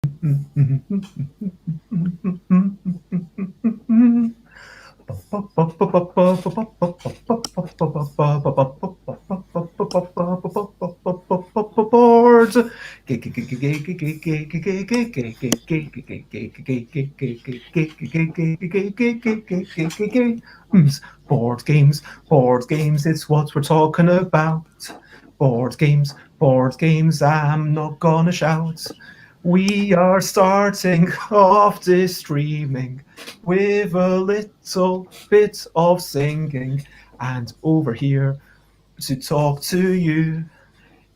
Board games, board games, it's what we're talking about. Board games, I'm not gonna shout. We are starting off this streaming with a little bit of singing, and over here to talk to you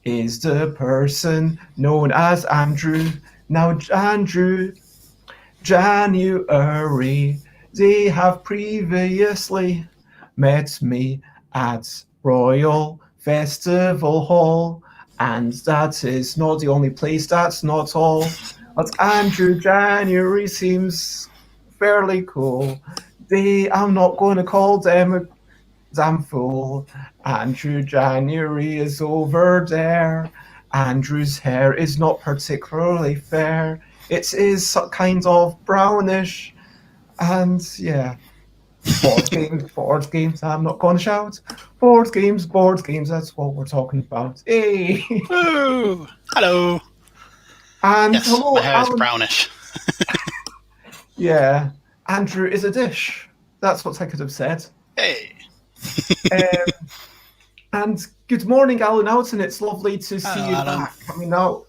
is the person known as Andrew. Now, Andrew, January, they have previously met me at Royal Festival Hall, and that is not the only place, that's not all. But Andrew January seems fairly cool. I'm not going to call them a damn fool. Andrew January is over there. Andrew's hair is not particularly fair. It is kind of brownish. And yeah, board games, I'm not going to shout. Board games, that's what we're talking about. Hey! Woo! Hello! And yes, hello, my hair Alan. is brownish. Yeah, Andrew is a dish. That's what I could have said. Hey! And good morning, Alan Houghton. It's lovely to see you Alan. back. I mean, now,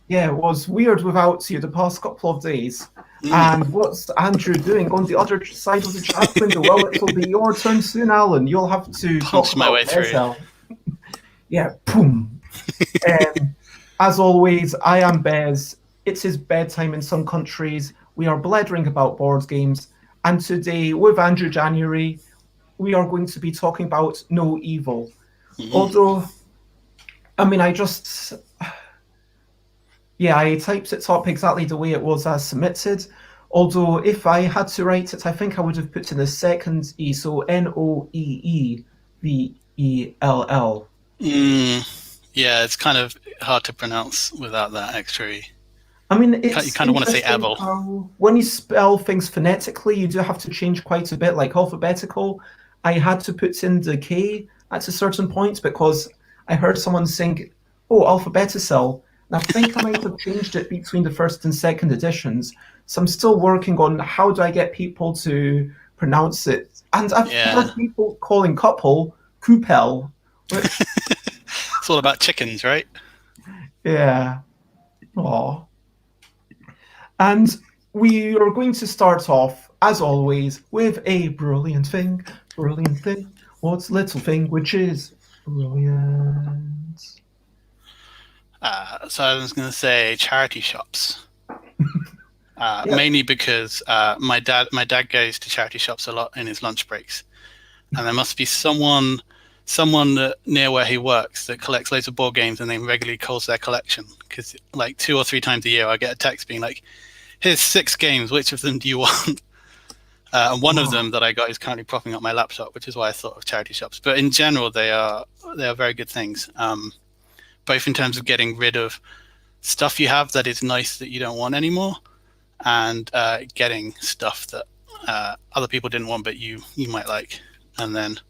yeah, it was weird without you the past couple of days. And what's Andrew doing on the other side of the chat window? Well, it'll be your turn soon, Alan. You'll have to punch my way through. Yeah, boom. As always, I am Bez. It is bedtime in some countries. We are blethering about board games. And today, with Andrew January, we are going to be talking about No-evell. Although, I mean, I typed it up exactly the way it was as submitted. Although, if I had to write it, I think I would have put in the second E, so Noeevell. Yeah, it's kind of hard to pronounce without that extra E. I mean, you kind of want to say evil. When you spell things phonetically, you do have to change quite a bit. Like alphabetical, I had to put in the K at a certain point because I heard someone saying, "Oh, alphabeticel." And I think I might have changed it between the first and second editions. So I'm still working on how do I get people to pronounce it. And I've heard people calling couple coupel. Which... It's all about chickens, right? Yeah. Aww. And we are going to start off, as always, with a brilliant thing. Brilliant thing. What's little thing which is brilliant? So I was going to say charity shops. Mainly because my dad goes to charity shops a lot in his lunch breaks, and there must be someone near where he works that collects loads of board games and then regularly calls their collection, because like 2 or 3 times a year I get a text being like, "Here's 6 games, which of them do you want?" And one of them that I got is currently propping up my laptop, which is why I thought of charity shops. But in general, they are very good things, both in terms of getting rid of stuff you have that is nice that you don't want anymore, and getting stuff that other people didn't want but you might like. And then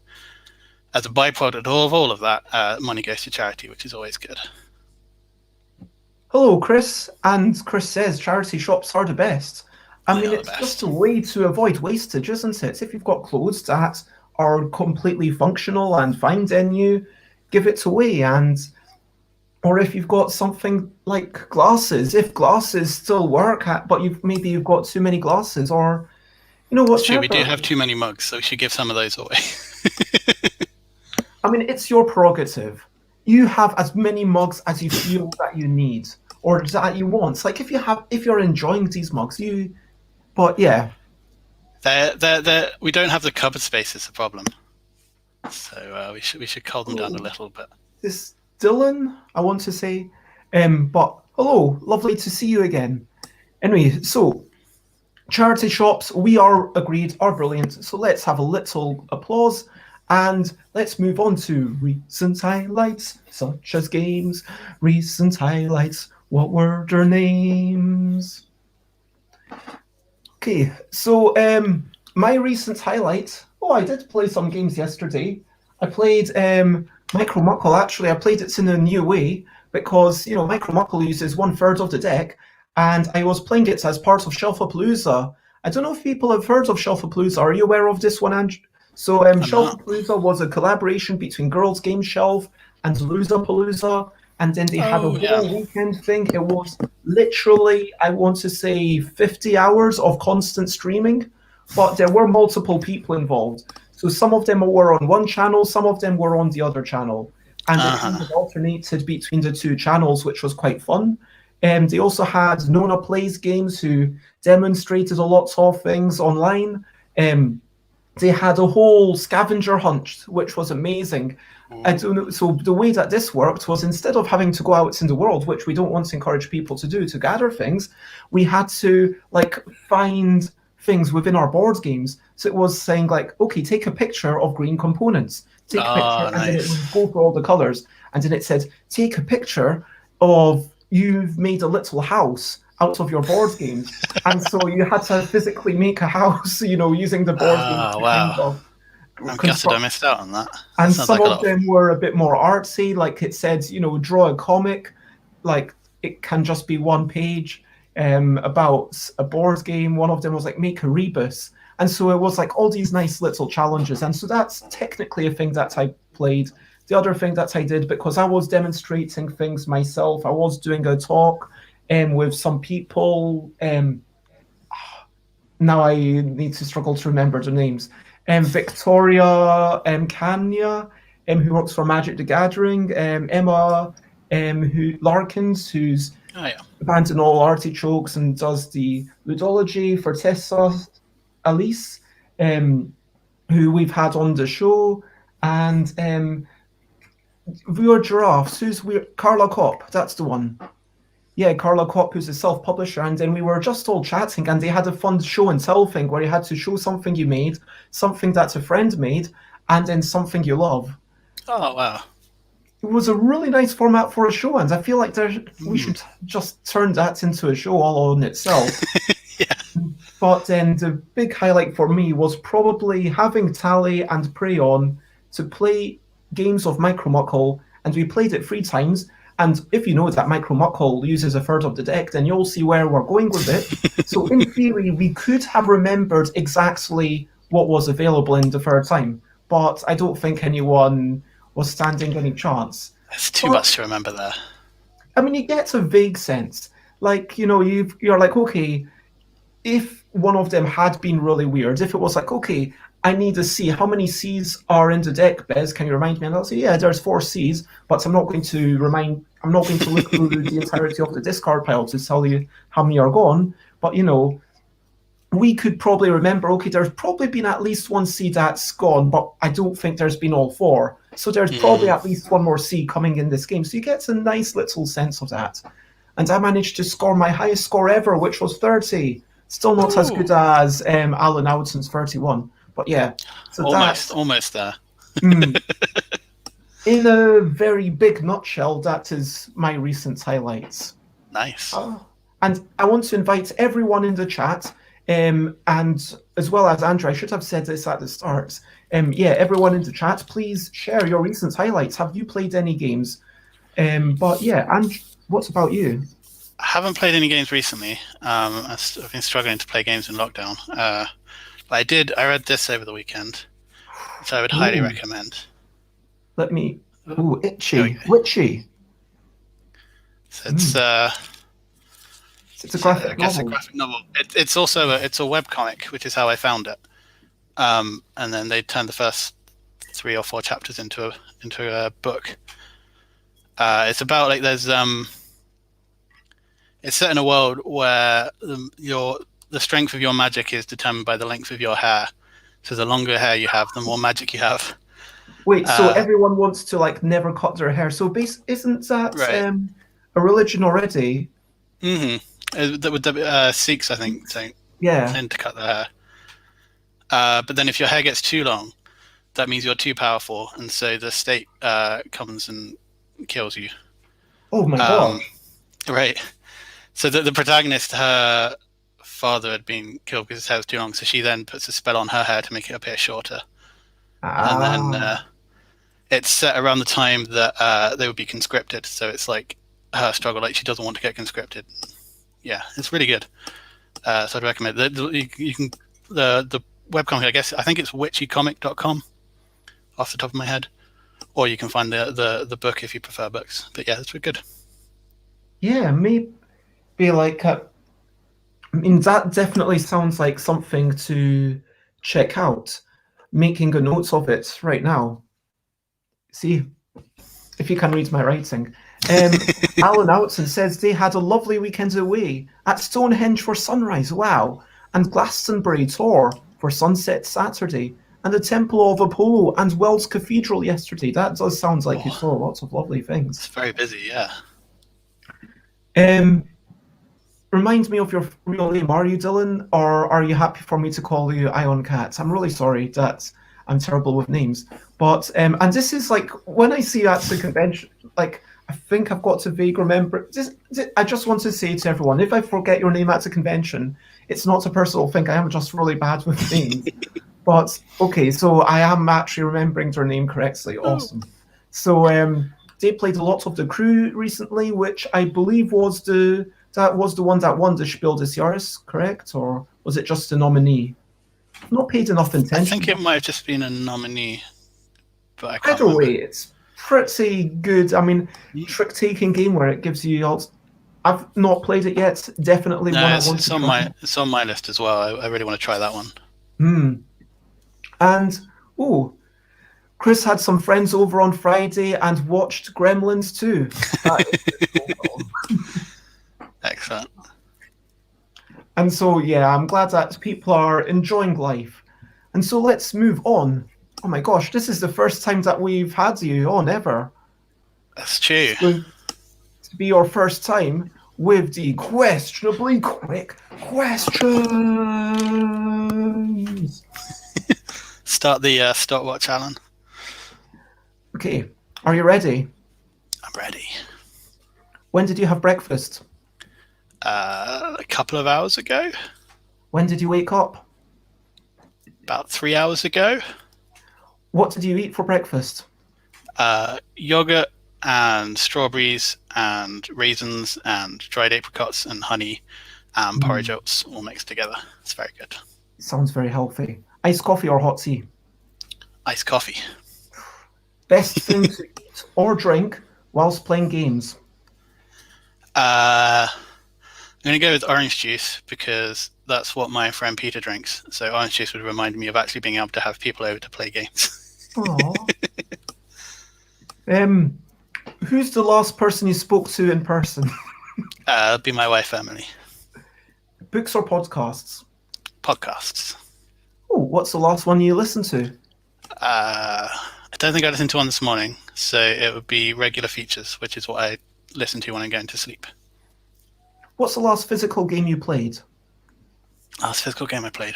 as a byproduct of all of that, money goes to charity, which is always good. Hello, Chris. And Chris says charity shops are the best. I mean, it's just a way to avoid wastage, isn't it? If you've got clothes that are completely functional and fine, then you give it away. Or if you've got something like glasses, if glasses still work, but you've got too many glasses, or what's true. We do have too many mugs, so we should give some of those away. I mean, it's your prerogative. You have as many mugs as you feel that you need or that you want. Like if you're enjoying these mugs, But yeah, we don't have the cupboard space is the problem. So we should cull them down a little bit. This Dylan, I want to say, but hello, lovely to see you again. Anyway, so charity shops, we are agreed, are brilliant. So let's have a little applause and let's move on to recent highlights, such as games. Recent highlights. What were their names? Okay, so my recent highlight. Oh, I did play some games yesterday. I played Micro Muckle. Actually, I played it in a new way because Micro Muckle uses 1/3 of the deck, and I was playing it as part of Shelfapalooza. I don't know if people have heard of Shelfapalooza. Are you aware of this one, Andrew? So I'm not. Shelfapalooza was a collaboration between Girls Game Shelf and Loozapalooza, and then they had a Oh yeah. whole weekend thing. It was literally, I want to say, 50 hours of constant streaming, but there were multiple people involved. So some of them were on one channel, some of them were on the other channel, and it kind of alternated between the two channels, which was quite fun. They also had Nona Plays Games, who demonstrated a lot of things online. They had a whole scavenger hunt, which was amazing. I don't know. So the way that this worked was, instead of having to go out in the world, which we don't want to encourage people to do, to gather things, we had to find things within our board games. So it was saying okay, take a picture of green components. Take a picture, and then it would go for all the colors. And then it said, take a picture of you've made a little house out of your board games. And so you had to physically make a house, using the board games to kind of I'm gutted I missed out on that. And sounds some like of them were a bit more artsy, like it said, draw a comic. Like it can just be one page about a board game. One of them was like, make a rebus. And so it was like all these nice little challenges. And so that's technically a thing that I played. The other thing that I did, because I was demonstrating things myself, I was doing a talk with some people. Now I need to struggle to remember the names. Victoria Kanya, who works for Magic the Gathering. Emma Larkins, who's abandoned all artichokes and does the ludology for Tessa Alice, who we've had on the show. And Viewer Giraffes, Carla Kopp, that's the one. Yeah, Carla Kopp, who's a self-publisher, and then we were just all chatting, and they had a fun show and tell thing where you had to show something you made, something that a friend made, and then something you love. Oh, wow. It was a really nice format for a show, and I feel like we should just turn that into a show all on itself. Yeah. But then the big highlight for me was probably having Tally and Prey on to play games of Micro Muckle, and we played it 3 times. And if you know that Micro Muckle uses 1/3 of the deck, then you'll see where we're going with it. So in theory, we could have remembered exactly what was available in the 3rd time, but I don't think anyone was standing any chance. There's too much to remember there. I mean, you get a vague sense. Like, you're like, okay, if one of them had been really weird, if it was like, okay, I need to see how many C's are in the deck, Bez. Can you remind me? And I'll say, yeah, there's 4 C's, but I'm not going to look through the entirety of the discard pile to tell you how many are gone. But we could probably remember, okay, there's probably been at least 1 C that's gone, but I don't think there's been all 4. So there's probably at least 1 more C coming in this game. So you get a nice little sense of that. And I managed to score my highest score ever, which was 30. Still not as good as Alan Oudson's 31. But yeah, so almost there. In a very big nutshell, that is my recent highlights. Nice. And I want to invite everyone in the chat, and as well as Andrew, I should have said this at the start. Everyone in the chat, please share your recent highlights. Have you played any games? But yeah, and what about you? I haven't played any games recently. I've been struggling to play games in lockdown. But I read this over the weekend, which I would highly recommend. Let me... Ooh, witchy. So it's a graphic novel. I guess a graphic novel. It's also a webcomic, which is how I found it. And then they turned the first 3 or 4 chapters into a book. It's about it's set in a world where the strength of your magic is determined by the length of your hair. So the longer hair you have, the more magic you have. Wait, so everyone wants to never cut their hair. So isn't that a religion already? Mm-hmm. The Sikhs, I think, tend to cut their hair. But then if your hair gets too long, that means you're too powerful, and so the state comes and kills you. Oh my god. Right. So the protagonist, her father had been killed because his hair was too long, so she then puts a spell on her hair to make it appear shorter. And then it's set around the time that they would be conscripted, so it's like her struggle, like she doesn't want to get conscripted. Yeah, it's really good. So I'd recommend it. You can the webcomic, I think it's witchycomic.com off the top of my head, or you can find the book if you prefer books. But yeah, it's really good. Yeah, maybe like I mean, that definitely sounds like something to check out. Making a note of it right now. See if you can read my writing. Alan Outson says they had a lovely weekend away at Stonehenge for sunrise, wow, and Glastonbury Tor for sunset Saturday, and the Temple of Apollo and Wells Cathedral yesterday. That does sound like you saw lots of lovely things. It's very busy, yeah. Remind me of your real name. Are you Dylan, or are you happy for me to call you Ion Cat? I'm really sorry that I'm terrible with names. But and this is like when I see you at the convention, like I think I've got to vague remember. I just want to say to everyone, if I forget your name at the convention, it's not a personal thing. I am just really bad with names. But okay, so I am actually remembering their name correctly. Awesome. So they played a lot of the crew recently, which I believe was the one that won the Spiel des Jahres, correct? Or was it just a nominee? Not paid enough attention. I think it might have just been a nominee, but I can't Either remember. way, it's pretty good. I mean, trick-taking game where it gives you all. I've not played it yet. Definitely one I want to try. It's on my list as well. I really want to try that one. And Chris had some friends over on Friday and watched Gremlins too. Excellent. And so, yeah, I'm glad that people are enjoying life. And so let's move on. Oh my gosh, this is the first time that we've had you on ever. That's true. It's going to be your first time with the questionably quick questions. Start the stopwatch, Alan. Okay, are you ready? I'm ready. When did you have breakfast? A couple of hours ago. When did you wake up? About 3 hours ago. What did you eat for breakfast? Yogurt and strawberries and raisins and dried apricots and honey and porridge oats all mixed together. It's very good. Sounds very healthy. Iced coffee or hot tea? Iced coffee. Best thing to eat or drink whilst playing games? I'm going to go with orange juice because that's what my friend Peter drinks. So orange juice would remind me of actually being able to have people over to play games. Who's the last person you spoke to in person? It'd be my wife, Emily. Books or podcasts? Podcasts. Oh, what's the last one you listened to? I don't think I listened to one this morning, so it would be Regular Features, which is what I listen to when I'm going to sleep. What's the last physical game you played? Last physical game I played?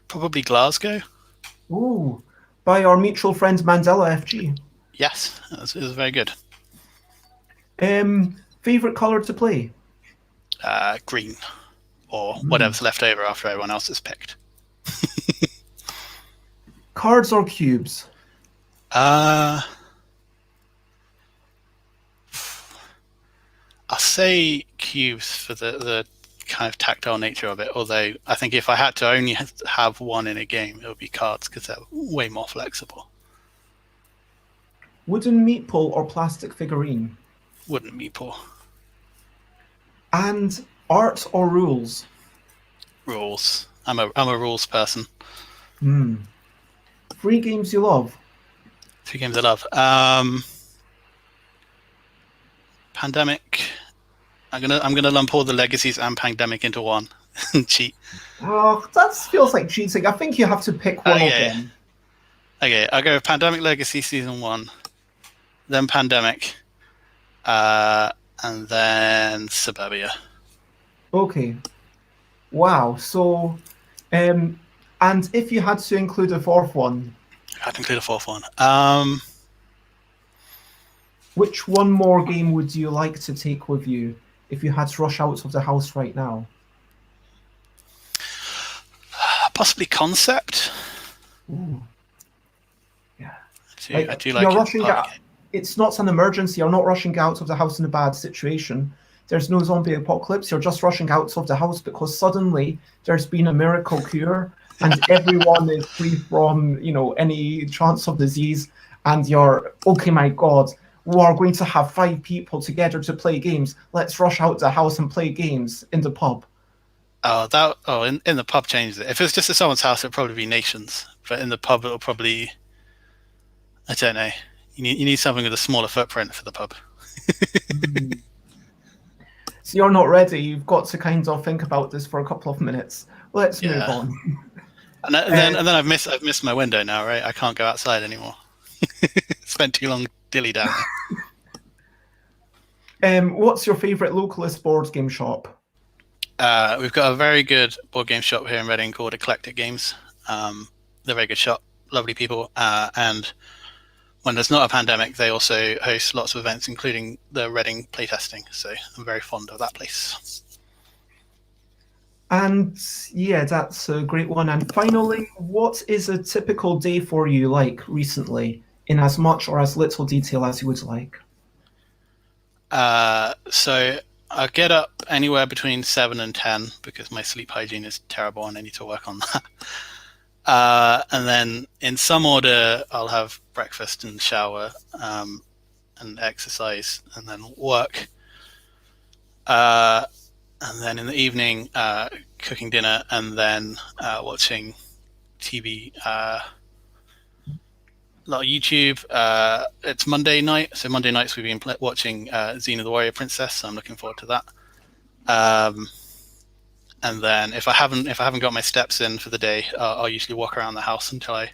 Probably Glasgow. Ooh, by our mutual friend Mandela FG. Yes, it was very good. Favorite color to play? Green, or whatever's left over after everyone else is picked. Cards or cubes? I'll say cubes for the kind of tactile nature of it, although I think if I had to only have one in a game, it would be cards because they're way more flexible. Wooden meatball or plastic figurine? Wooden meatball. And art or rules? Rules. I'm a rules person. Free games you love? 2 games I love. Pandemic. I'm gonna lump all the legacies and Pandemic into one. Cheat. Oh, that feels like cheating. I think you have to pick one of them. Okay, I'll go with Pandemic Legacy Season 1, then Pandemic, and then Suburbia. Okay. Wow. So, and if you had to include a fourth one? I had to include a fourth one. Which one more game would you like to take with you if you had to rush out of the house right now? Possibly Concept. Ooh. Yeah. I do You're like it as a rushing party out. game. It's not an emergency. You're not rushing out of the house in a bad situation. There's no zombie apocalypse. You're just rushing out of the house because suddenly there's been a miracle cure and everyone is free from, any chance of disease. And you're, okay, my God, we are going to have 5 people together to play games. Let's rush out the house and play games in the pub. In the pub changes it. If it's just at someone's house, it'll probably be nations. But in the pub, it'll probably, I don't know. You need something with a smaller footprint for the pub. So you're not ready. You've got to kind of think about this for a couple of minutes. Let's move Yeah. on. And then I've missed my window now, right? I can't go outside anymore. Spent too long dilly-dallying. What's your favourite localist board game shop? We've got a very good board game shop here in Reading called Eclectic Games. They're a very good shop, lovely people, and when there's not a pandemic, they also host lots of events, including the Reading playtesting. So I'm very fond of that place. And yeah, that's a great one. And finally, what is a typical day for you like recently, in as much or as little detail as you would like? So I get up anywhere between 7 and 10 because my sleep hygiene is terrible and I need to work on that. And then in some order, I'll have breakfast and shower and exercise and then work. And then in the evening, cooking dinner and then watching TV, a lot of YouTube. It's Monday night, so Monday nights we've been watching Xena the Warrior Princess, so I'm looking forward to that. And then if I haven't got my steps in for the day, I'll usually walk around the house until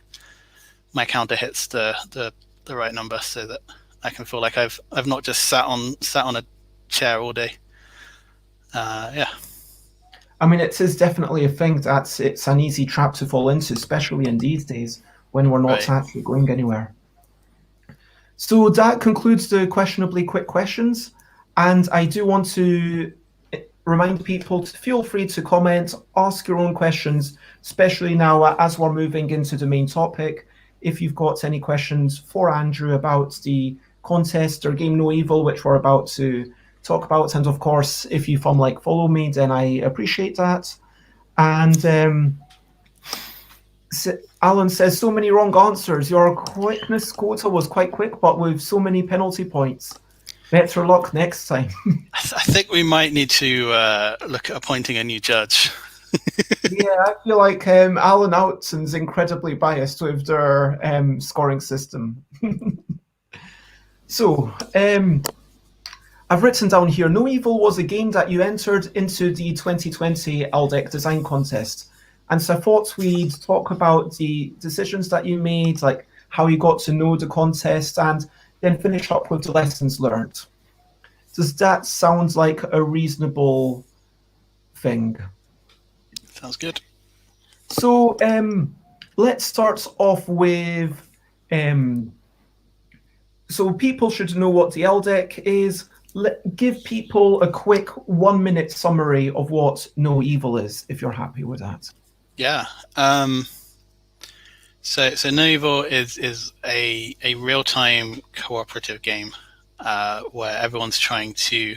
my counter hits the right number, so that I can feel like I've not just sat on a chair all day. Yeah. I mean, it is definitely a thing that it's an easy trap to fall into, especially in these days when we're not Right. actually going anywhere. So that concludes the questionably quick questions. And I do want to remind people to feel free to comment, ask your own questions, especially now as we're moving into the main topic. If you've got any questions for Andrew about the contest or game No-evell, which we're about to talk about, and of course, if you follow me, then I appreciate that. And Alan says, so many wrong answers. Your quickness quota was quite quick, but with so many penalty points. Better luck next time. I think we might need to look at appointing a new judge. Yeah, I feel like Alan Outson's incredibly biased with their scoring system. So, I've written down here, No-evell was a game that you entered into the 2020 ELL design contest. And so I thought we'd talk about the decisions that you made, like how you got to know the contest, and then finish up with the lessons learned. Does that sound like a reasonable thing? Sounds good. So let's start off with, so people should know what the LDEC is. Give people a quick 1-minute summary of what No-evell is, if you're happy with that. Yeah. So No-evell is a real-time cooperative game where everyone's trying to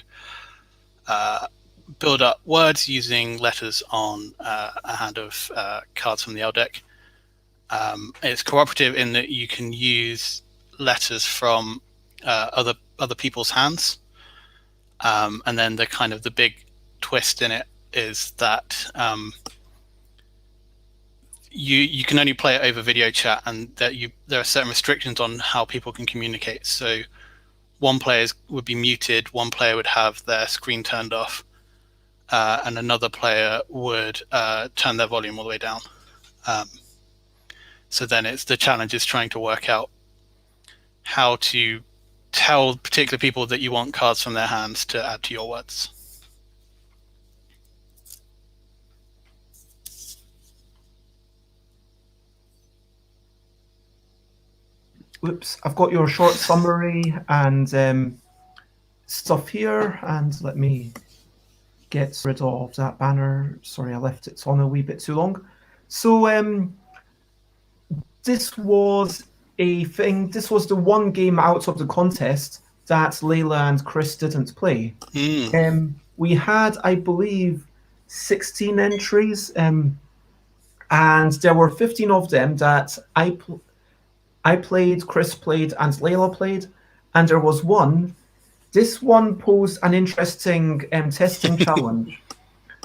build up words using letters on a hand of cards from the ELL deck. It's cooperative in that you can use letters from other people's hands, and then the big twist in it is that you can only play it over video chat, and that there are certain restrictions on how people can communicate. So one player would be muted, one player would have their screen turned off, and another player would turn their volume all the way down. So then the challenge is trying to work out how to tell particular people that you want cards from their hands to add to your words. Oops, I've got your short summary and stuff here, and let me get rid of that banner. Sorry, I left it on a wee bit too long. So this was a thing. This was the one game out of the contest that Layla and Chris didn't play. We had, I believe, 16 entries, and there were 15 of them that I played, Chris played, and Layla played, and there was one. This one posed an interesting testing challenge.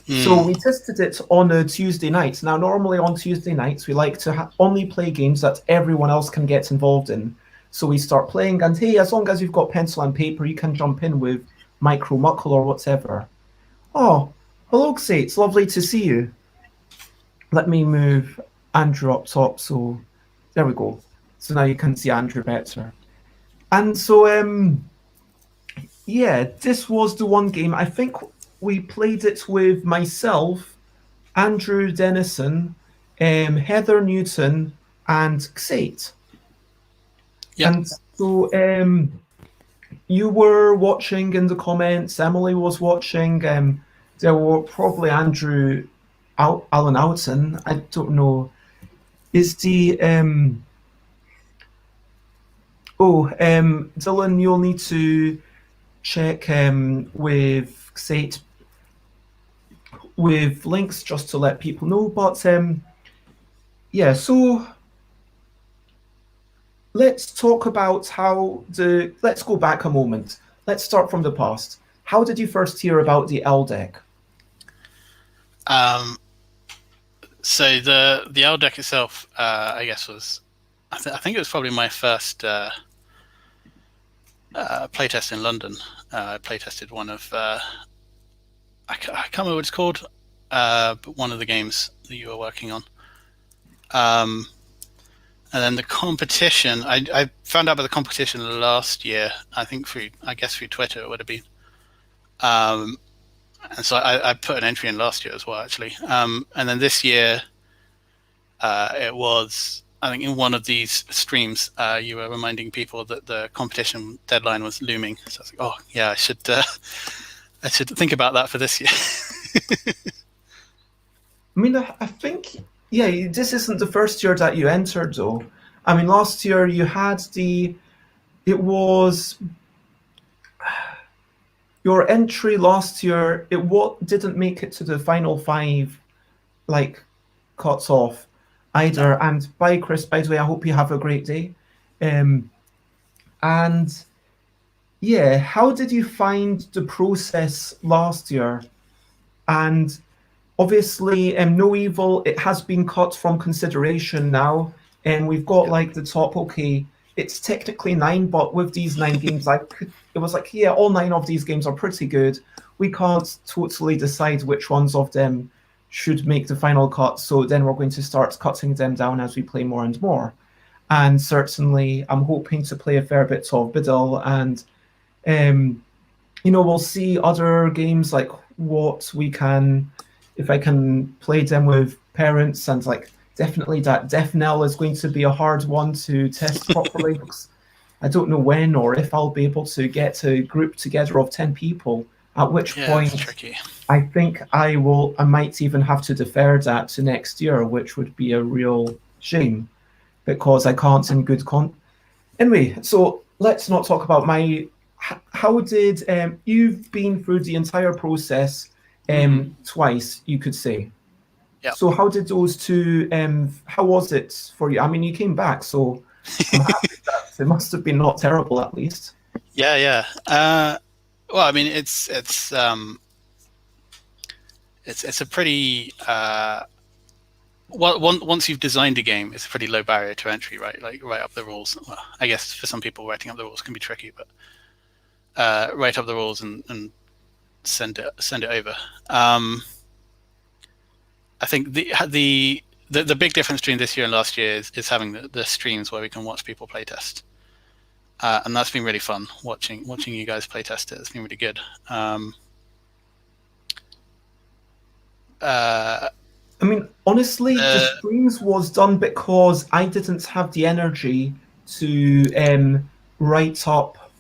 So we tested it on a Tuesday night. Now, normally on Tuesday nights, we like to only play games that everyone else can get involved in. So we start playing, and hey, as long as you've got pencil and paper, you can jump in with Micro Muckle or whatever. Oh, hello, Xay. It's lovely to see you. Let me move Andrew up top. So there we go. So now you can see Andrew better. And so, yeah, this was the one game. I think we played it with myself, Andrew Dennison, Heather Newton, and Xate. Yep. And so you were watching in the comments, Emily was watching, there were probably Andrew, Alan Alton, I don't know. Is the... Dylan, you'll need to check with Xate with links just to let people know. But yeah, so let's talk about let's go back a moment. Let's start from the past. How did you first hear about the ELL deck? So the ELL deck itself, I guess, was I think it was probably my first playtest in London. I playtested one of I can't remember what it's called, but one of the games that you were working on. And then the competition, I found out about the competition last year. I think through Twitter it would have been. And so I put an entry in last year as well, actually. And then this year, it was, I think in one of these streams, you were reminding people that the competition deadline was looming. So I was like, oh yeah, I should think about that for this year. I mean, I think, yeah, this isn't the first year that you entered, though. I mean, last year you had your entry last year, didn't make it to the final 5, like, cuts off either. No. And bye, Chris, by the way, I hope you have a great day. And yeah, how did you find the process last year? And obviously, No-evell, it has been cut from consideration now, and we've got like the top. Okay, it's technically 9, but with these 9 games, it was like, yeah, all 9 of these games are pretty good. We can't totally decide which ones of them should make the final cut, so then we're going to start cutting them down as we play more and more. And certainly, I'm hoping to play a fair bit of Biddle, and we'll see other games like what we can. If I can play them with parents, and like definitely that DefNell is going to be a hard one to test properly because I don't know when or if I'll be able to get a group together of 10 people, at which point tricky. I think I might even have to defer that to next year, which would be a real shame because I can't in good Anyway, so let's not talk about how did you've been through the entire process twice, you could say. Yep. So how did those two, how was it for you? I mean, you came back, so I'm happy that it must have been not terrible at least. Yeah. Well, I mean, it's a pretty, once you've designed a game, it's a pretty low barrier to entry, right? Like write up the rules. Well, I guess for some people writing up the rules can be tricky, but write up the rules and send it over. I think the big difference between this year and last year is having the streams where we can watch people playtest, and that's been really fun watching you guys playtest it. It's been really good. I mean, honestly, the streams was done because I didn't have the energy to write up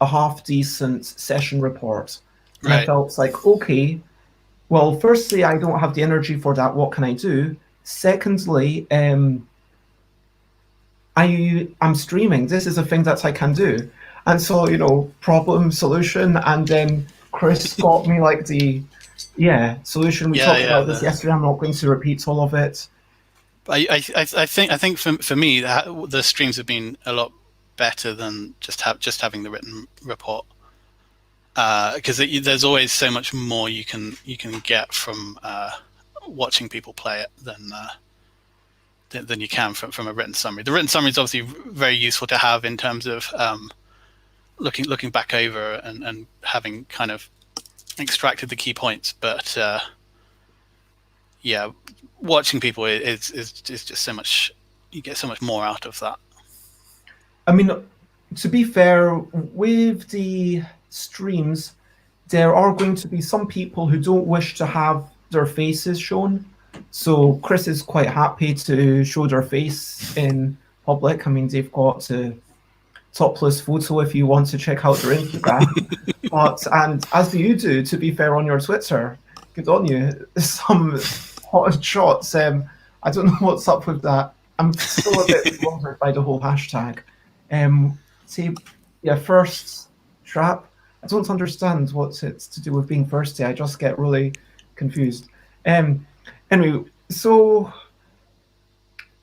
a half-decent session report. And I felt like, okay, well, firstly, I don't have the energy for that. What can I do? Secondly, I'm streaming. This is a thing that I can do. And so, problem, solution, and then Chris got me like the solution. We talked about this yesterday. I'm not going to repeat all of it. I think for me the streams have been a lot better than just having the written report, because there's always so much more you can get from watching people play it than you can from a written summary. The written summary is obviously very useful to have in terms of looking back over and having kind of extracted the key points, but watching people is just so much. You get so much more out of that. I mean, to be fair, with the streams, there are going to be some people who don't wish to have their faces shown. So Chris is quite happy to show their face in public. I mean, they've got a topless photo if you want to check out their Instagram. And as you do, to be fair, on your Twitter, good on you. Some hot shots. I don't know what's up with that. I'm still a bit bewildered by the whole hashtag. First trap. I don't understand what it's to do with being thirsty. I just get really confused. Anyway, so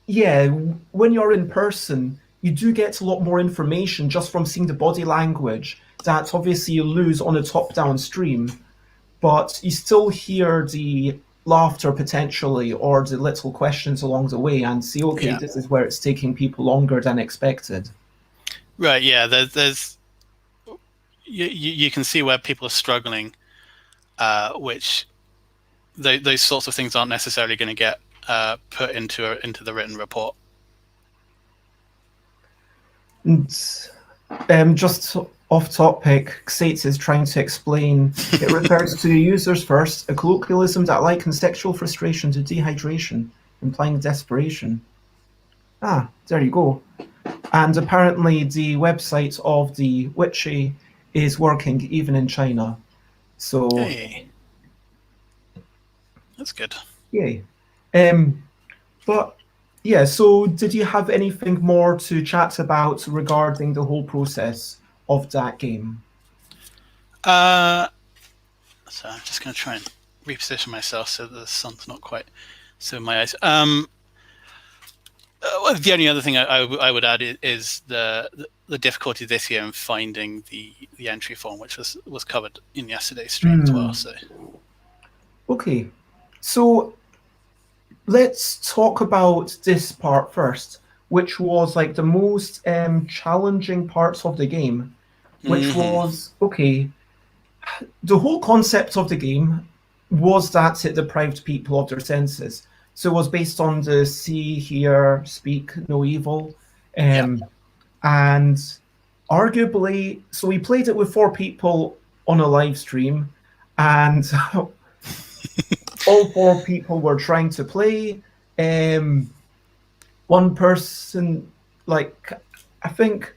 when you're in person, you do get a lot more information just from seeing the body language that obviously you lose on a top-down stream, but you still hear the laughter potentially or the little questions along the way and see, okay, this is where it's taking people longer than expected. Right, yeah, there's you can see where people are struggling, which those sorts of things aren't necessarily going to get put into the written report. And just off topic, Xates is trying to explain it refers to users first, a colloquialism that likens sexual frustration to dehydration, implying desperation. Ah, there you go. And apparently the website of the Witchy is working even in China. So that's good. Yay. But yeah, so did you have anything more to chat about regarding the whole process of that game? So I'm just going to try and reposition myself so the sun's not quite so in my eyes. The only other thing I would add is the difficulty this year in finding the entry form, which was covered in yesterday's stream as well. So okay, so let's talk about this part first, which was like the most challenging parts of the game, which was, okay, the whole concept of the game was that it deprived people of their senses. So it was based on the see, hear, speak, no-evell. And arguably, so we played it with 4 people on a live stream, and all 4 people were trying to play. One person, like, I think,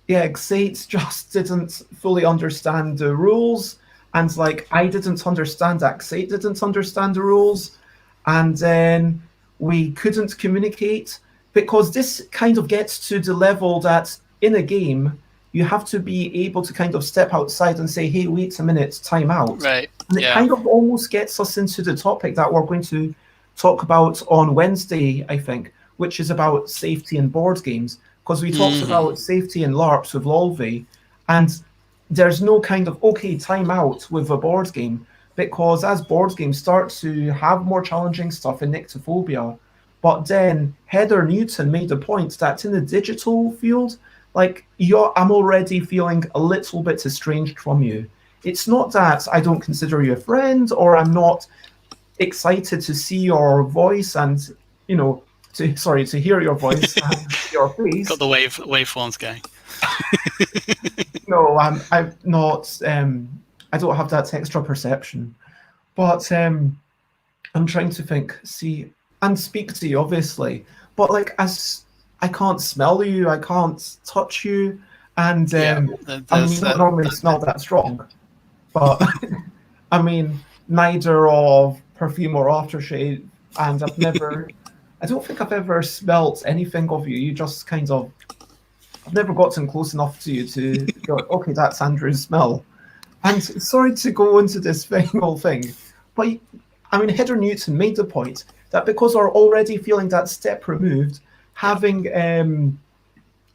Xates just didn't fully understand the rules, and like I didn't understand that Xate didn't understand the rules, and then we couldn't communicate, because this kind of gets to the level that in a game you have to be able to kind of step outside and say, hey, wait a minute, time out. Right. And it kind of almost gets us into the topic that we're going to talk about on Wednesday, I think, which is about safety in board games, because we talked about safety in LARPs with Lolve, and there's no kind of, okay, time out with a board game, because as board games start to have more challenging stuff in nyctophobia, but then Heather Newton made the point that in the digital field, like, I'm already feeling a little bit estranged from you. It's not that I don't consider you a friend, or I'm not excited to see your voice and, to hear your voice and your face. Got the waveforms going. No, I'm not. I don't have that extra perception, but I'm trying to think, see, and speak to you, obviously. But like, as I can't smell you, I can't touch you, and Yeah, I mean, you there's don't normally smell that strong, but I mean, neither of perfume or aftershave, and I don't think I've ever smelt anything of you. You just kind of, I've never gotten close enough to you to go, okay, that's Andrew's smell. And sorry to go into this whole thing, but I mean, Heather Newton made the point that because we're already feeling that step removed, yeah. having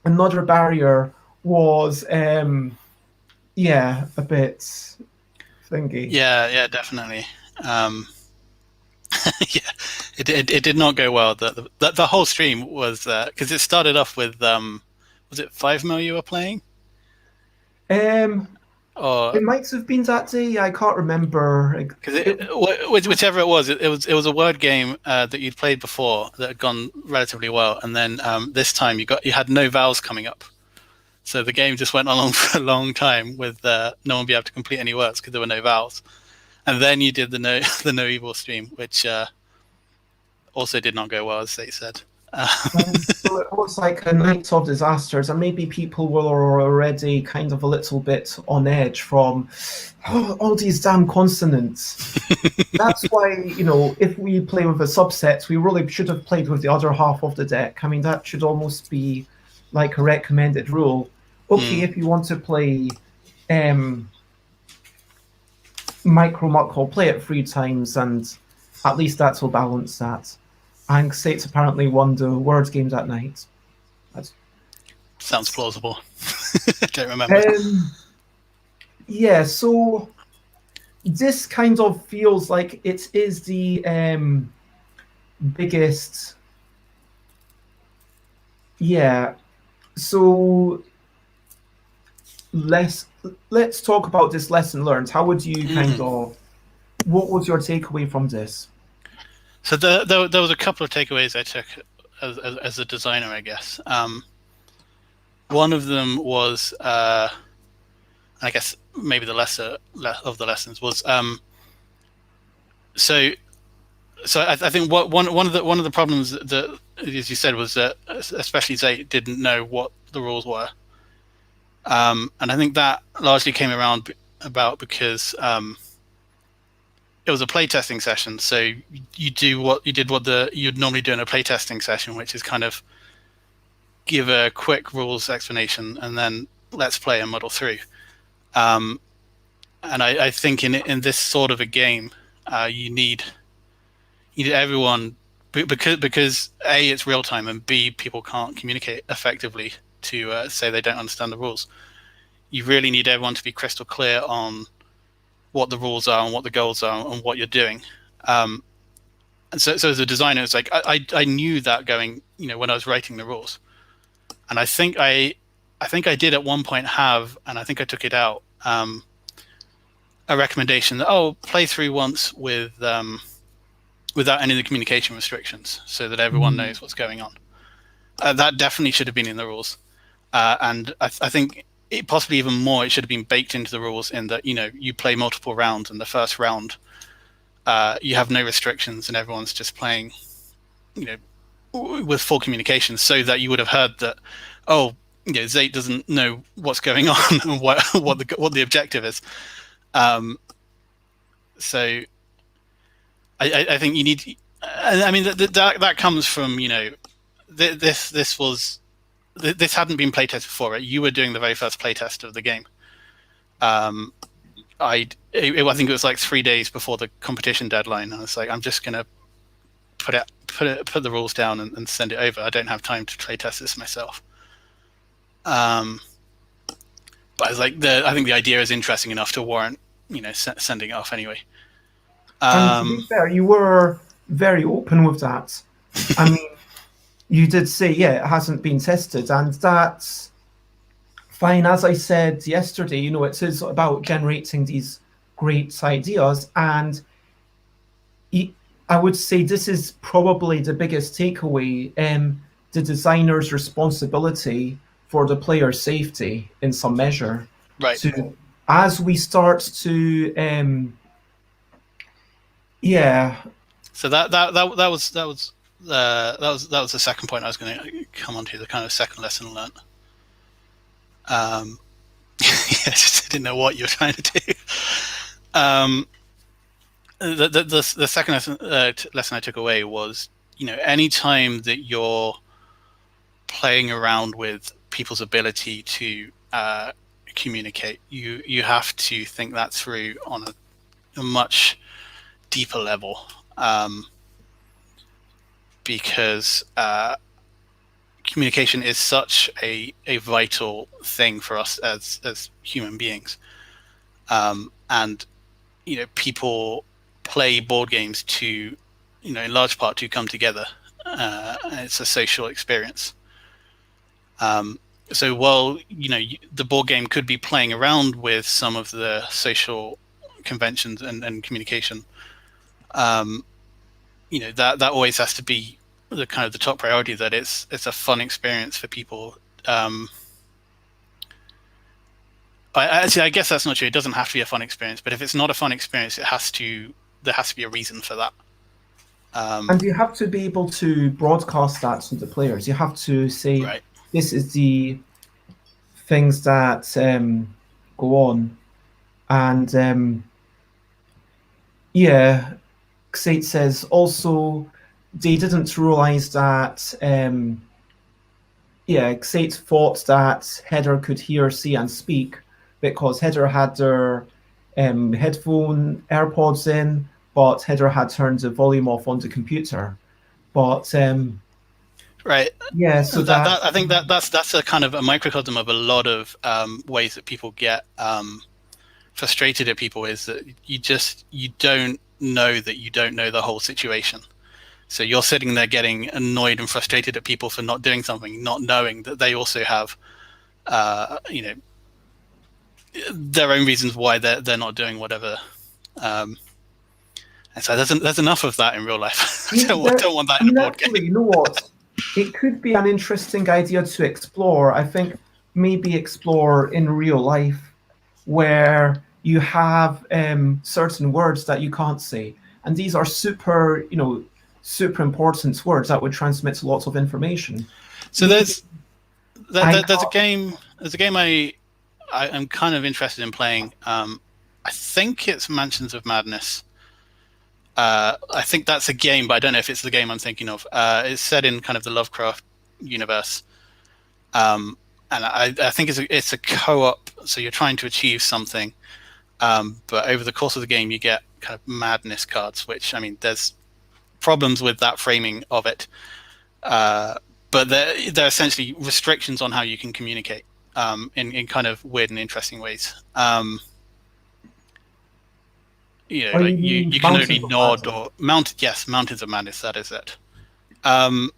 another barrier was, yeah, a bit thingy. Yeah, definitely. Yeah, it did not go well. The whole stream was because it started off with was it 5 mil you were playing? Um, Or it might have been that day. I can't remember. because whichever it was, it was a word game that you'd played before that had gone relatively well, and then this time you had no vowels coming up, so the game just went along for a long time with no one be able to complete any words because there were no vowels, and then you did the no-evell stream, which also did not go well, as they said. So it was like a night of disasters, and maybe people were already kind of a little bit on edge from all these damn consonants. That's why, if we play with a subset, we really should have played with the other half of the deck. I mean, that should almost be like a recommended rule. Okay, if you want to play Micro Muck, I'll play it 3 times, and at least that will balance that. And Sates apparently won the word game that night. Sounds plausible. I don't remember. Yeah, so this kind of feels like it is the biggest. Yeah, so let's talk about this lesson learned. How would you kind of? What was your takeaway from this? So there was a couple of takeaways I took as a designer, I guess. One of them was, I guess maybe the lesser of the lessons was, so I think one of the problems that, as you said, was that especially Zay didn't know what the rules were, and I think that largely came about because it was a playtesting session, so you did what you'd normally do in a playtesting session, which is kind of give a quick rules explanation and then let's play and muddle through. And I think in this sort of a game, you need everyone because A, it's real time, and B, people can't communicate effectively to say they don't understand the rules. You really need everyone to be crystal clear on what the rules are and what the goals are and what you're doing. And so as a designer, it's like I knew that going, when I was writing the rules, and I think I did at one point have, and I think I took it out, a recommendation that play through once with without any of the communication restrictions, so that everyone knows what's going on. That definitely should have been in the rules, and I think. Possibly even more, it should have been baked into the rules in that, you play multiple rounds, and the first round you have no restrictions and everyone's just playing, with full communication, so that you would have heard that, Zate doesn't know what's going on and what the objective is. So I think you need, I mean that comes from, this hadn't been playtested before, right? You were doing the very first playtest of the game. I think it was like 3 days before the competition deadline. I was like, I'm just gonna put the rules down and send it over. I don't have time to playtest this myself. But I was like, I think the idea is interesting enough to warrant, sending it off anyway. And to be fair, you were very open with that. I mean. You did say, it hasn't been tested, and that's fine. As I said yesterday, it is about generating these great ideas, and I would say this is probably the biggest takeaway, the designer's responsibility for the player's safety in some measure. Right. So as we start to, So that was that was the second point I was going to come on to, the kind of second lesson learned. Yeah, I didn't know what you were trying to do. The second lesson I took away was, any time that you're playing around with people's ability to communicate, you have to think that through on a much deeper level, because communication is such a vital thing for us as human beings, and people play board games to, in large part, to come together. It's a social experience. So while the board game could be playing around with some of the social conventions and communication, that always has to be the kind of the top priority, that it's a fun experience for people. I guess that's not true. It doesn't have to be a fun experience, but if it's not a fun experience, there has to be a reason for that. And you have to be able to broadcast that to the players. You have to say, right, this is the things that go on. And yeah, Xate says also they didn't realize that. Xate thought that Heather could hear, see, and speak because Heather had their headphone AirPods in, but Heather had turned the volume off on the computer. But right, yeah, so that I think that's a kind of a microcosm of a lot of ways that people get frustrated at people, is that you don't know that you don't know the whole situation. So you're sitting there getting annoyed and frustrated at people for not doing something, not knowing that they also have, their own reasons why they're not doing whatever. And so there's enough of that in real life. I don't want that in a board game. You know what? It could be an interesting idea to explore. I think maybe explore in real life where you have certain words that you can't say, and these are super important words that would transmit lots of information. So there's a game I'm kind of interested in playing. I think it's Mansions of Madness. I think that's a game, but I don't know if it's the game I'm thinking of. It's set in kind of the Lovecraft universe, and I think it's a co-op. So you're trying to achieve something, but over the course of the game, you get kind of madness cards. Which, I mean, there's problems with that framing of it, but they're essentially restrictions on how you can communicate in kind of weird and interesting ways. You can only nod or mount. Yes, Mountains of Madness. That is it. And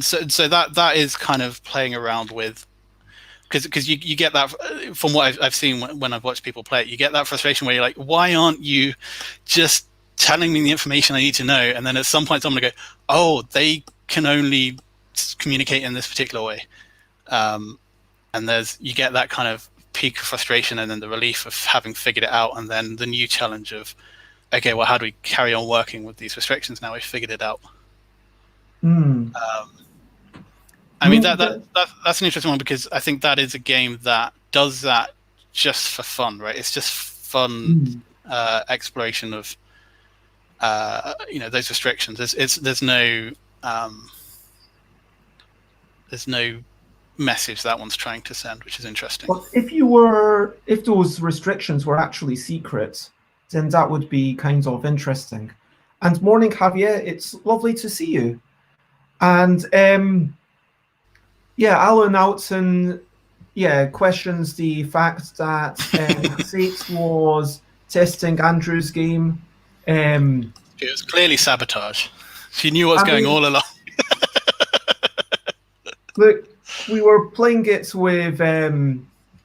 so that is kind of playing around with, because you get that from what I've seen when I've watched people play it. You get that frustration where you're like, why aren't you just telling me the information I need to know? And then at some point, someone will go, oh, they can only communicate in this particular way. And you get that kind of peak of frustration, and then the relief of having figured it out, and then the new challenge of, okay, well, how do we carry on working with these restrictions now we've figured it out? I mean, that's an interesting one, because I think that is a game that does that just for fun, right? It's just fun exploration of those restrictions. There's no message that one's trying to send, which is interesting. But if those restrictions were actually secret, then that would be kind of interesting. And morning, Javier, it's lovely to see you. And Alan Oughton questions the fact that Xate was testing Andrew's game. It was clearly sabotage. She knew what was going all along. Look, we were playing it with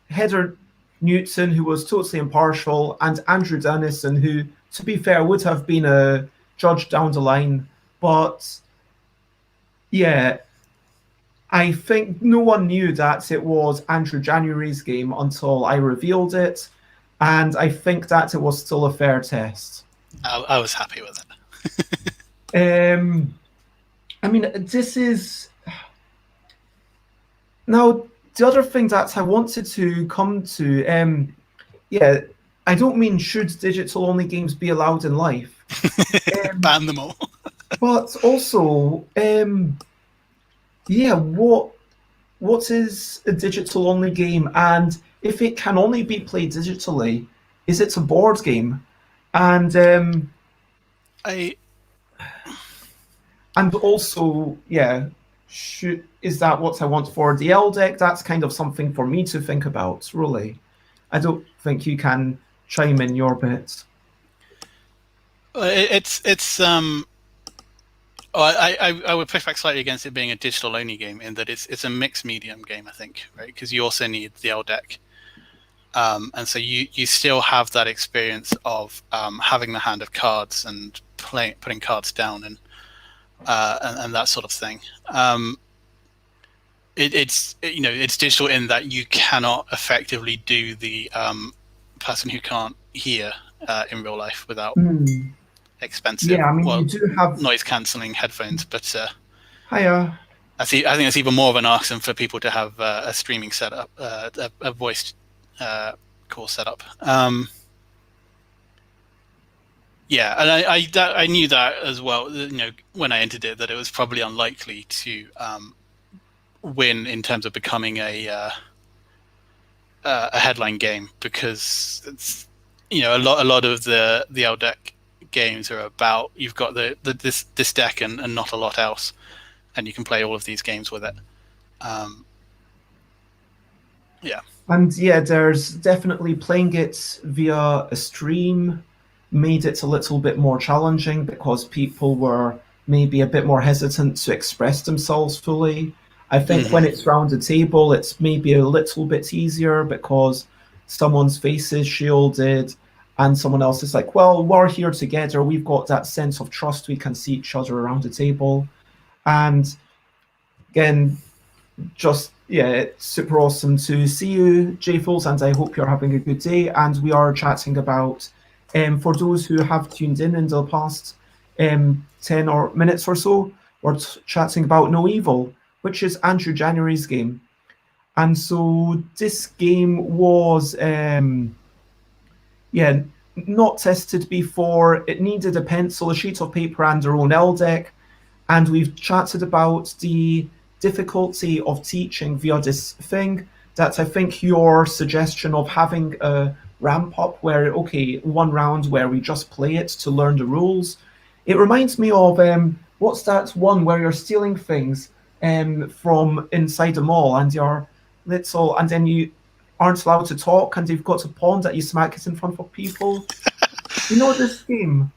Heather Newton, who was totally impartial, and Andrew Dennison, who, to be fair, would have been a judge down the line. But yeah, I think no one knew that it was Andrew January's game until I revealed it, and I think that it was still a fair test. I was happy with it. I mean, this is now the other thing that I wanted to come to. Yeah, I don't mean should digital only games be allowed in life, Ban them all. but also, yeah, what is a digital only game, and if it can only be played digitally, is it a board game? And I and also, yeah, is that what I want for the L deck? That's kind of something for me to think about, really. I don't think you can chime in your bit. it's I would push back slightly against it being a digital only game in that it's a mixed medium game, I think, right? Because you also need the L deck. And so you still have that experience of having the hand of cards and putting cards down and that sort of thing. It's digital in that you cannot effectively do the person who can't hear in real life without expensive, Yeah, I mean, you do have noise cancelling headphones. But hiya. I think it's even more of an ask than for people to have a streaming setup, a voice call setup. Yeah, and I knew that as well. When I entered it, that it was probably unlikely to win in terms of becoming a headline game, because it's a lot of the L deck games are about you've got this deck and not a lot else, and you can play all of these games with it. Yeah. And yeah, there's definitely playing it via a stream made it a little bit more challenging because people were maybe a bit more hesitant to express themselves fully. I think when it's round the table, it's maybe a little bit easier because someone's face is shielded and someone else is like, well, we're here together. We've got that sense of trust. We can see each other around the table. And again, just yeah, it's super awesome to see you, JFoles, and I hope you're having a good day. And we are chatting about, for those who have tuned in the past 10 or minutes or so, we're chatting about No-evell, which is Andrew January's game. And so this game was, yeah, not tested before. It needed a pencil, a sheet of paper, and our own L deck. And we've chatted about the difficulty of teaching via this thing, that I think your suggestion of having a ramp up where, okay, one round where we just play it to learn the rules, it reminds me of what's that one where you're stealing things from inside a mall and you're little, and then you aren't allowed to talk and you've got a pawn that you smack it in front of people. You know this game?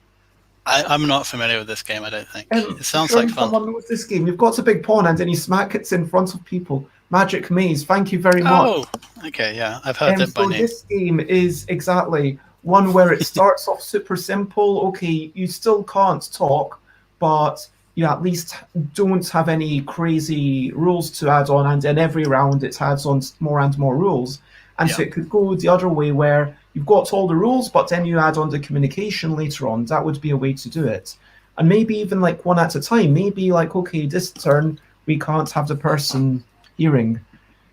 I'm not familiar with this game, I don't think. It sounds Sure, like fun. someone knows this game. You've got a big pawn and then you smack it in front of people. Magic Maze, thank you very much. Oh, okay, yeah, I've heard that by name. This game is exactly one where it starts off super simple. Okay, you still can't talk, but you at least don't have any crazy rules to add on, and then every round it adds on more and more rules. And so it could go the other way where you've got all the rules, but then you add on the communication later on. That would be a way to do it. And maybe even like one at a time. Maybe like, okay, this turn we can't have the person hearing.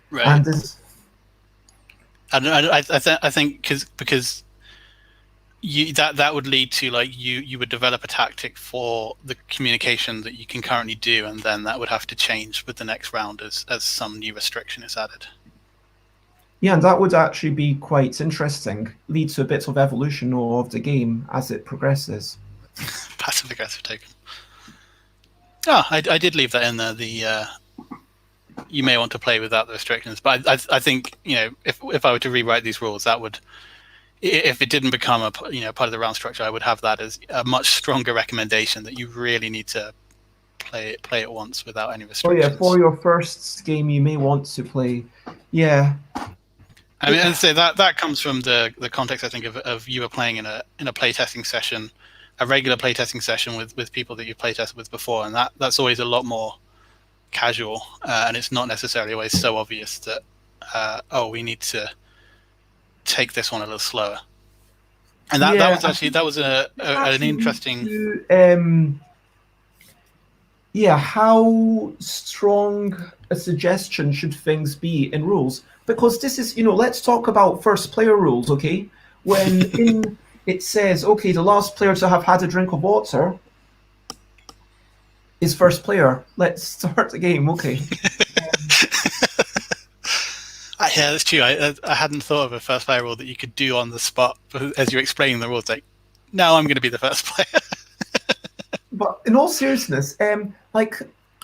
Right. And this. I think because that would lead to like you would develop a tactic for the communication that you can currently do, and then that would have to change with the next round as some new restriction is added. Yeah, and that would actually be quite interesting. Lead to a bit of evolution of the game as it progresses. Passive aggressive token. Oh, I did leave that in there. The you may want to play without the restrictions, but I think if I were to rewrite these rules, that would, if it didn't become a part of the round structure, I would have that as a much stronger recommendation that you really need to play it once without any restrictions. Oh yeah, for your first game, you may want to play. Yeah. I mean, and so that comes from the context, I think, of you were playing in a playtesting session, a regular playtesting session with people that you've playtested with before, and that's always a lot more casual, and it's not necessarily always so obvious that we need to take this one a little slower. And that was an interesting. yeah, how strong a suggestion should things be in rules? Because this is, let's talk about first player rules, okay? When in it says, okay, the last player to have had a drink of water is first player. Let's start the game, okay? Yeah, that's true. I hadn't thought of a first player rule that you could do on the spot as you're explaining the rules. Like, now I'm going to be the first player. But in all seriousness,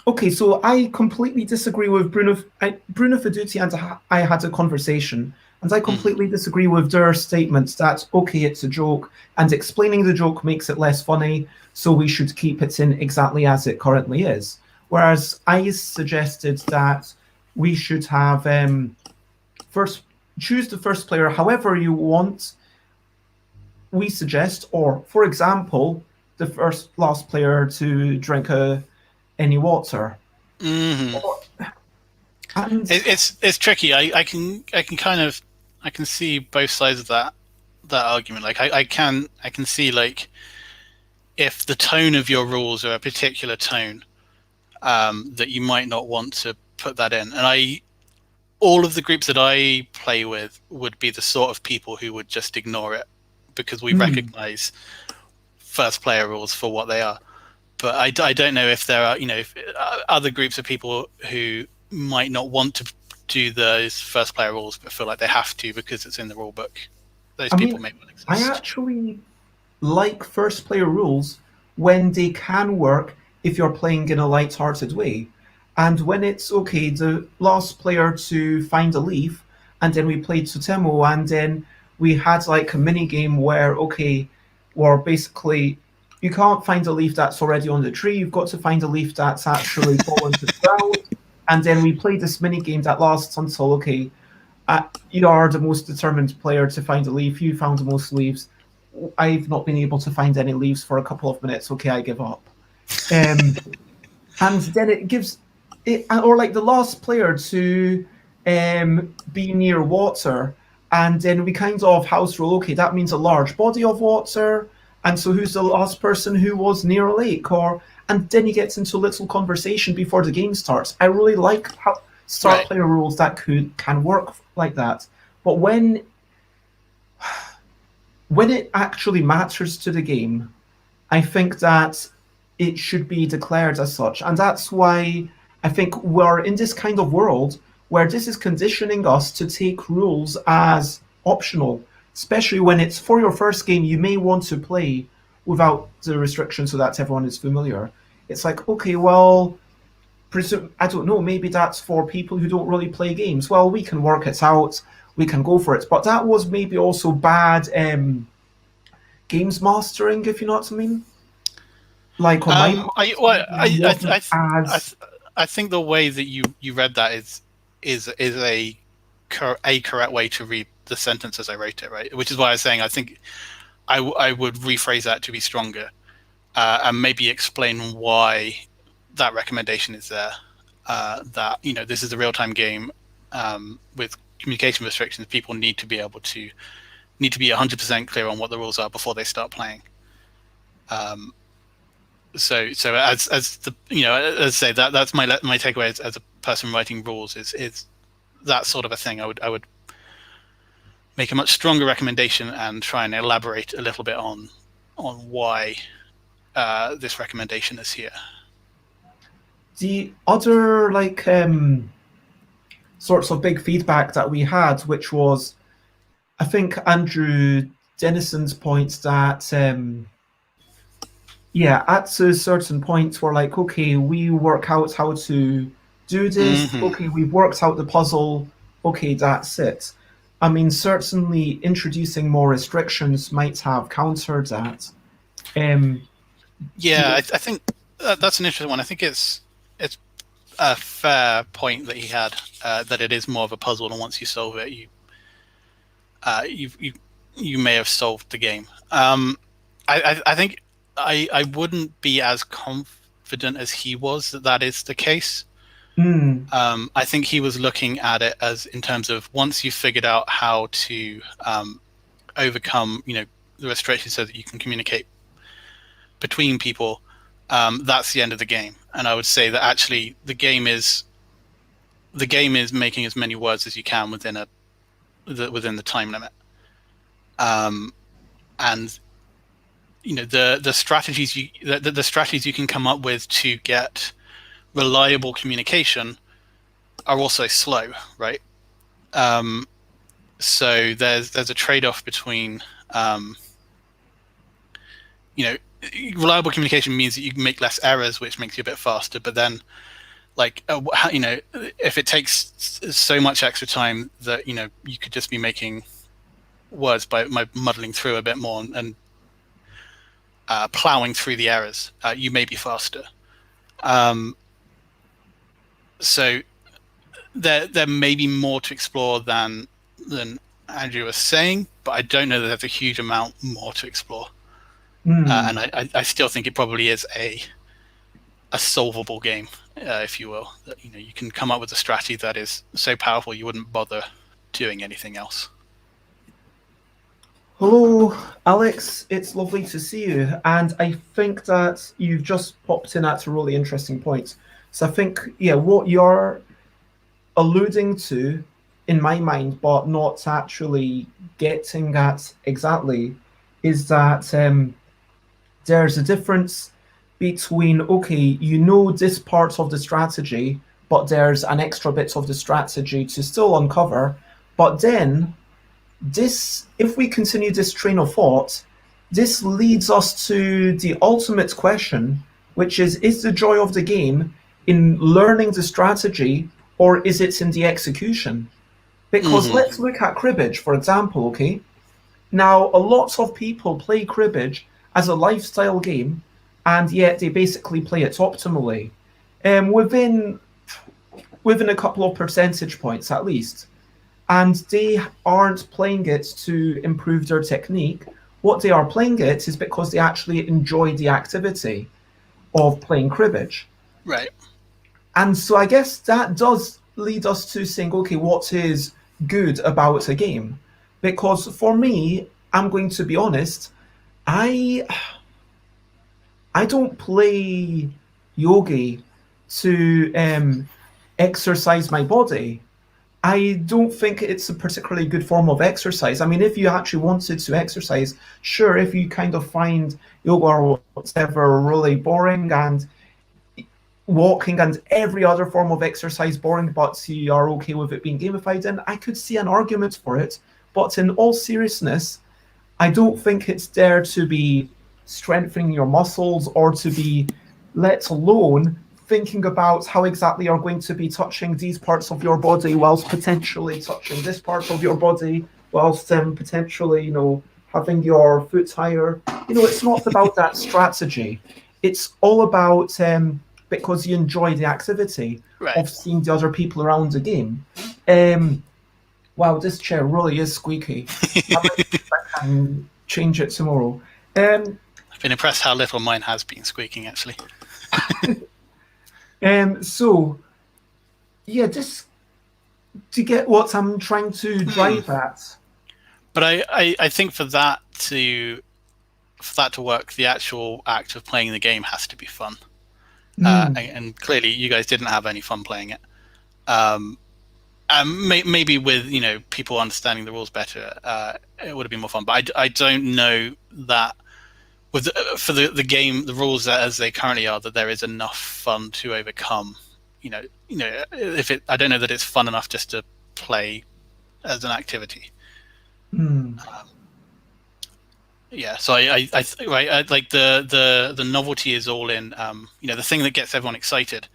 okay, so I completely disagree with Bruno Fiduti and I had a conversation, and I completely disagree with their statements that, okay, it's a joke, and explaining the joke makes it less funny, so we should keep it in exactly as it currently is. Whereas I suggested that we should have first choose the first player however you want, we suggest, or for example, the first last player to drink any water. Mm-hmm. And It's tricky. I can see both sides of that argument. Like I can see, like, if the tone of your rules are a particular tone, that you might not want to put that in. And all of the groups that I play with would be the sort of people who would just ignore it because we recognize first player rules for what they are. But I don't know if there are, if other groups of people who might not want to do those first player rules but feel like they have to because it's in the rule book. Those people may well exist. I actually like first player rules when they can work if you're playing in a light-hearted way. And when it's okay, the last player to find a leaf, and then we played Totemo, and then we had like a mini game where, okay, where basically you can't find a leaf that's already on the tree, you've got to find a leaf that's actually fallen to the ground. And then we played this mini game that lasts until, okay, you are the most determined player to find a leaf, you found the most leaves. I've not been able to find any leaves for a couple of minutes, okay, I give up. And then it gives it, or like the last player to be near water, and then we kind of house rule, okay, that means a large body of water, and so who's the last person who was near a lake? Or and then he gets into a little conversation before the game starts. I really like how start player rules that can work like that. But when it actually matters to the game, I think that it should be declared as such. And that's why I think we're in this kind of world where this is conditioning us to take rules as optional, especially when it's for your first game you may want to play without the restrictions so that everyone is familiar. It's like, okay, well, I don't know, maybe that's for people who don't really play games. Well, we can work it out, we can go for it. But that was maybe also bad games mastering, if you know what I mean. Like on my part, I think the way that you read that is a correct way to read the sentence as I wrote it, right? Which is why I was saying I think I would rephrase that to be stronger, and maybe explain why that recommendation is there. That this is a real-time game with communication restrictions. People need to be 100% clear on what the rules are before they start playing. So as the as I say, that's my takeaway as a person writing rules is that sort of a thing. I would make a much stronger recommendation and try and elaborate a little bit on why this recommendation is here. The other sorts of big feedback that we had, which was, I think, Andrew Denison's point that at a certain point we're like, okay, we work out how to do this. Okay, we've worked out the puzzle. Okay, that's it. I mean, certainly introducing more restrictions might have countered that. I think that's an interesting one. I think it's a fair point that he had, that it is more of a puzzle, and once you solve it, you may have solved the game. I think I wouldn't be as confident as he was that is the case. I think he was looking at it as in terms of once you've figured out how to overcome the restrictions so that you can communicate between people, that's the end of the game. And I would say that actually the game is making as many words as you can within the time limit. And the strategies you can come up with to get reliable communication are also slow, right? So there's a trade-off between reliable communication means that you can make less errors, which makes you a bit faster. But then, if it takes so much extra time that you could just be making words by muddling through a bit more and plowing through the errors, you may be faster. So there may be more to explore than Andrew was saying, but I don't know that there's a huge amount more to explore. And I still think it probably is a solvable game, if you will. That you can come up with a strategy that is so powerful you wouldn't bother doing anything else. Hello, Alex. It's lovely to see you. And I think that you've just popped in at a really interesting point. So I think, what you're alluding to, in my mind, but not actually getting at exactly, is that there's a difference between, okay, this part of the strategy, but there's an extra bit of the strategy to still uncover. But then if we continue this train of thought, this leads us to the ultimate question, which is the joy of the game in learning the strategy, or is it in the execution? Because let's look at cribbage, for example, okay? Now, a lot of people play cribbage as a lifestyle game, and yet they basically play it optimally, within a couple of percentage points at least. And they aren't playing it to improve their technique. What they are playing it is because they actually enjoy the activity of playing cribbage. Right. And so I guess that does lead us to saying, okay, what is good about a game? Because for me, I'm going to be honest, I don't play yogi to exercise my body. I don't think it's a particularly good form of exercise. I mean, if you actually wanted to exercise, sure, if you kind of find yoga or whatever really boring and walking and every other form of exercise boring, but you are okay with it being gamified, then I could see an argument for it. But in all seriousness, I don't think it's there to be strengthening your muscles or to be, let alone thinking about how exactly you're going to be touching these parts of your body whilst potentially touching this part of your body, whilst potentially, having your foot higher. It's not about that strategy. It's all about because you enjoy the activity of seeing the other people around the game. Wow, this chair really is squeaky. I can change it tomorrow. I've been impressed how little mine has been squeaking, actually. So, just to get what I'm trying to drive at. But I think for that to work, the actual act of playing the game has to be fun. And clearly, you guys didn't have any fun playing it. Maybe with people understanding the rules better, it would have been more fun. But I don't know that for the game, the rules as they currently are, that there is enough fun to overcome. I don't know that it's fun enough just to play as an activity. So I like the novelty is all in. The thing that gets everyone excited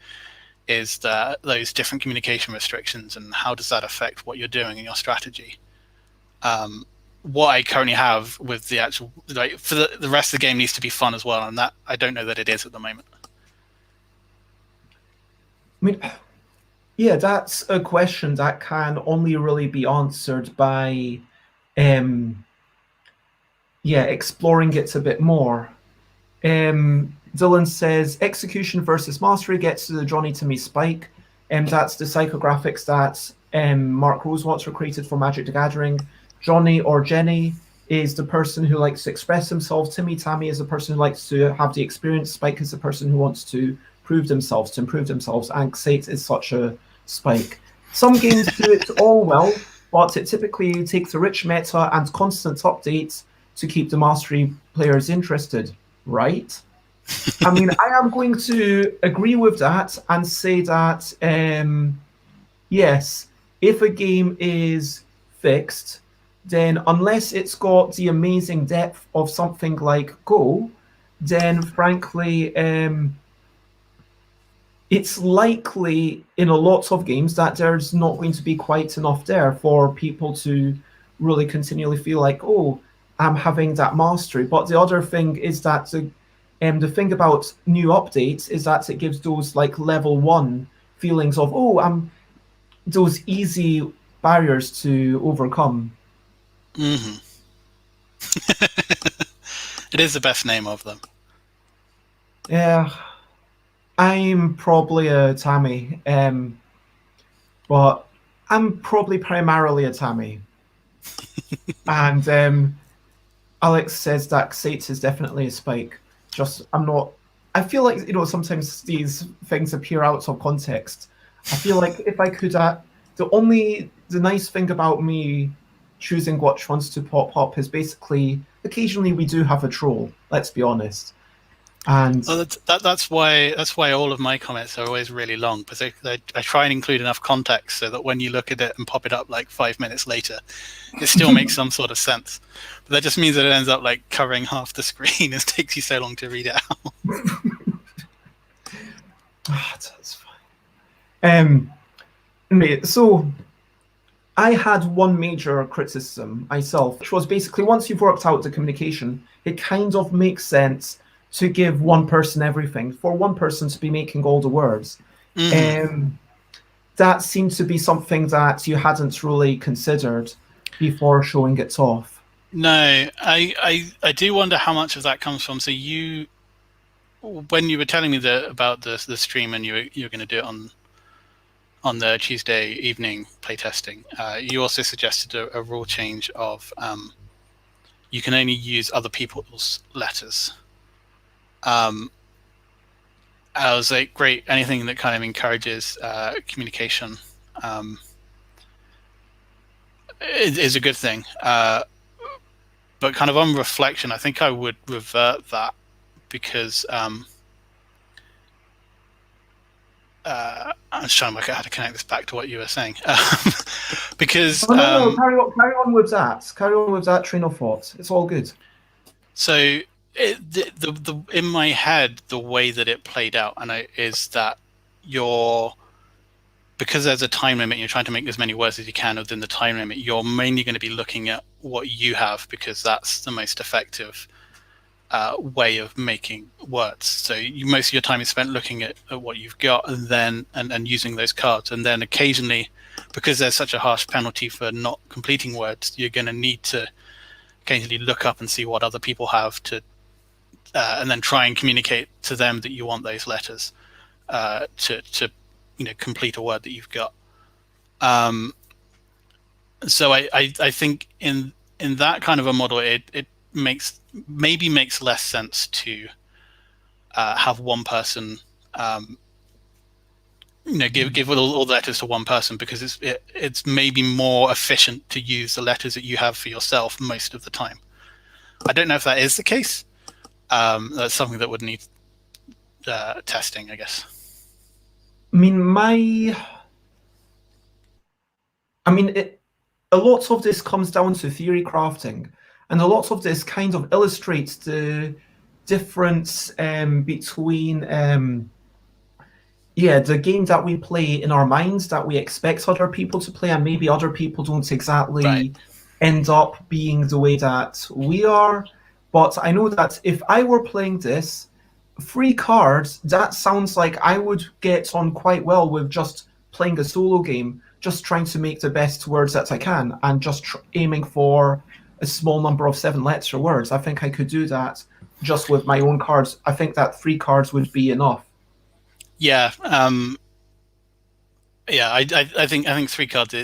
is those different communication restrictions and how does that affect what you're doing in your strategy. What I currently have with the actual for the rest of the game needs to be fun as well, and that I don't know that it is at the moment. I mean, that's a question that can only really be answered by exploring it a bit more. Dylan says execution versus mastery gets to the Johnny to me spike. That's the psychographics that Mark Rosewater created for Magic the Gathering. Johnny or Jenny, is the person who likes to express himself. Timmy Tammy is the person who likes to have the experience. Spike is the person who wants to prove themselves, to improve themselves. And Xate is such a Spike. Some games do it all well, but it typically takes a rich meta and constant updates to keep the mastery players interested, right? I mean, I am going to agree with that and say that, yes, if a game is fixed, then unless it's got the amazing depth of something like Go, then frankly, it's likely in a lot of games that there's not going to be quite enough there for people to really continually feel like, oh, I'm having that mastery. But the other thing is that the thing about new updates is that it gives those like level 1 feelings of, oh, I'm those easy barriers to overcome. Mm-hmm. It is the best name of them. Yeah, I'm probably a Tammy, but I'm probably primarily a Tammy. And Alex says that Xate is definitely a Spike. Just, I'm not. I feel like, sometimes these things appear out of context. I feel like if I could, the nice thing about me choosing which ones to pop up is basically occasionally we do have a troll. Let's be honest. And well, that's why all of my comments are always really long, because I try and include enough context so that when you look at it and pop it up like 5 minutes later, it still makes some sort of sense. But that just means that it ends up like covering half the screen. It takes you so long to read it out. That's fine. Anyway, so I had one major criticism myself, which was basically once you've worked out the communication, it kind of makes sense to give one person everything, for one person to be making all the words. Mm-hmm. That seemed to be something that you hadn't really considered before showing it off. No, I do wonder how much of that comes from. So when you were telling me about the stream and you were going to do it on the Tuesday evening playtesting, you also suggested a rule change of you can only use other people's letters. I was like, great, anything that kind of encourages communication is a good thing. But kind of on reflection, I think I would revert that because I'm just trying to work out how to connect this back to what you were saying. Because no, carry on with that. Carry on with that train of thought. It's all good. So in my head, the way that it played out, is that because there's a time limit, you're trying to make as many words as you can within the time limit. You're mainly going to be looking at what you have because that's the most effective way of making words. So most of your time is spent looking at what you've got and using those cards. And then occasionally, because there's such a harsh penalty for not completing words, you're going to need to occasionally look up and see what other people have and then try and communicate to them that you want those letters to complete a word that you've got. So I think in that kind of a model, it maybe makes less sense to have one person give all the letters to one person, because it's maybe more efficient to use the letters that you have for yourself most of the time. I don't know if that is the case. That's something that would need testing, I guess. I mean, a lot of this comes down to theory crafting, and a lot of this kind of illustrates the difference between the game that we play in our minds that we expect other people to play, and maybe other people don't exactly end up being the way that we are. But I know that if I were playing this, 3 cards, that sounds like I would get on quite well with just playing a solo game, just trying to make the best words that I can, and just aiming for a small number of 7-letter words. I think I could do that just with my own cards. I think that 3 cards would be enough. Yeah, I think 3 cards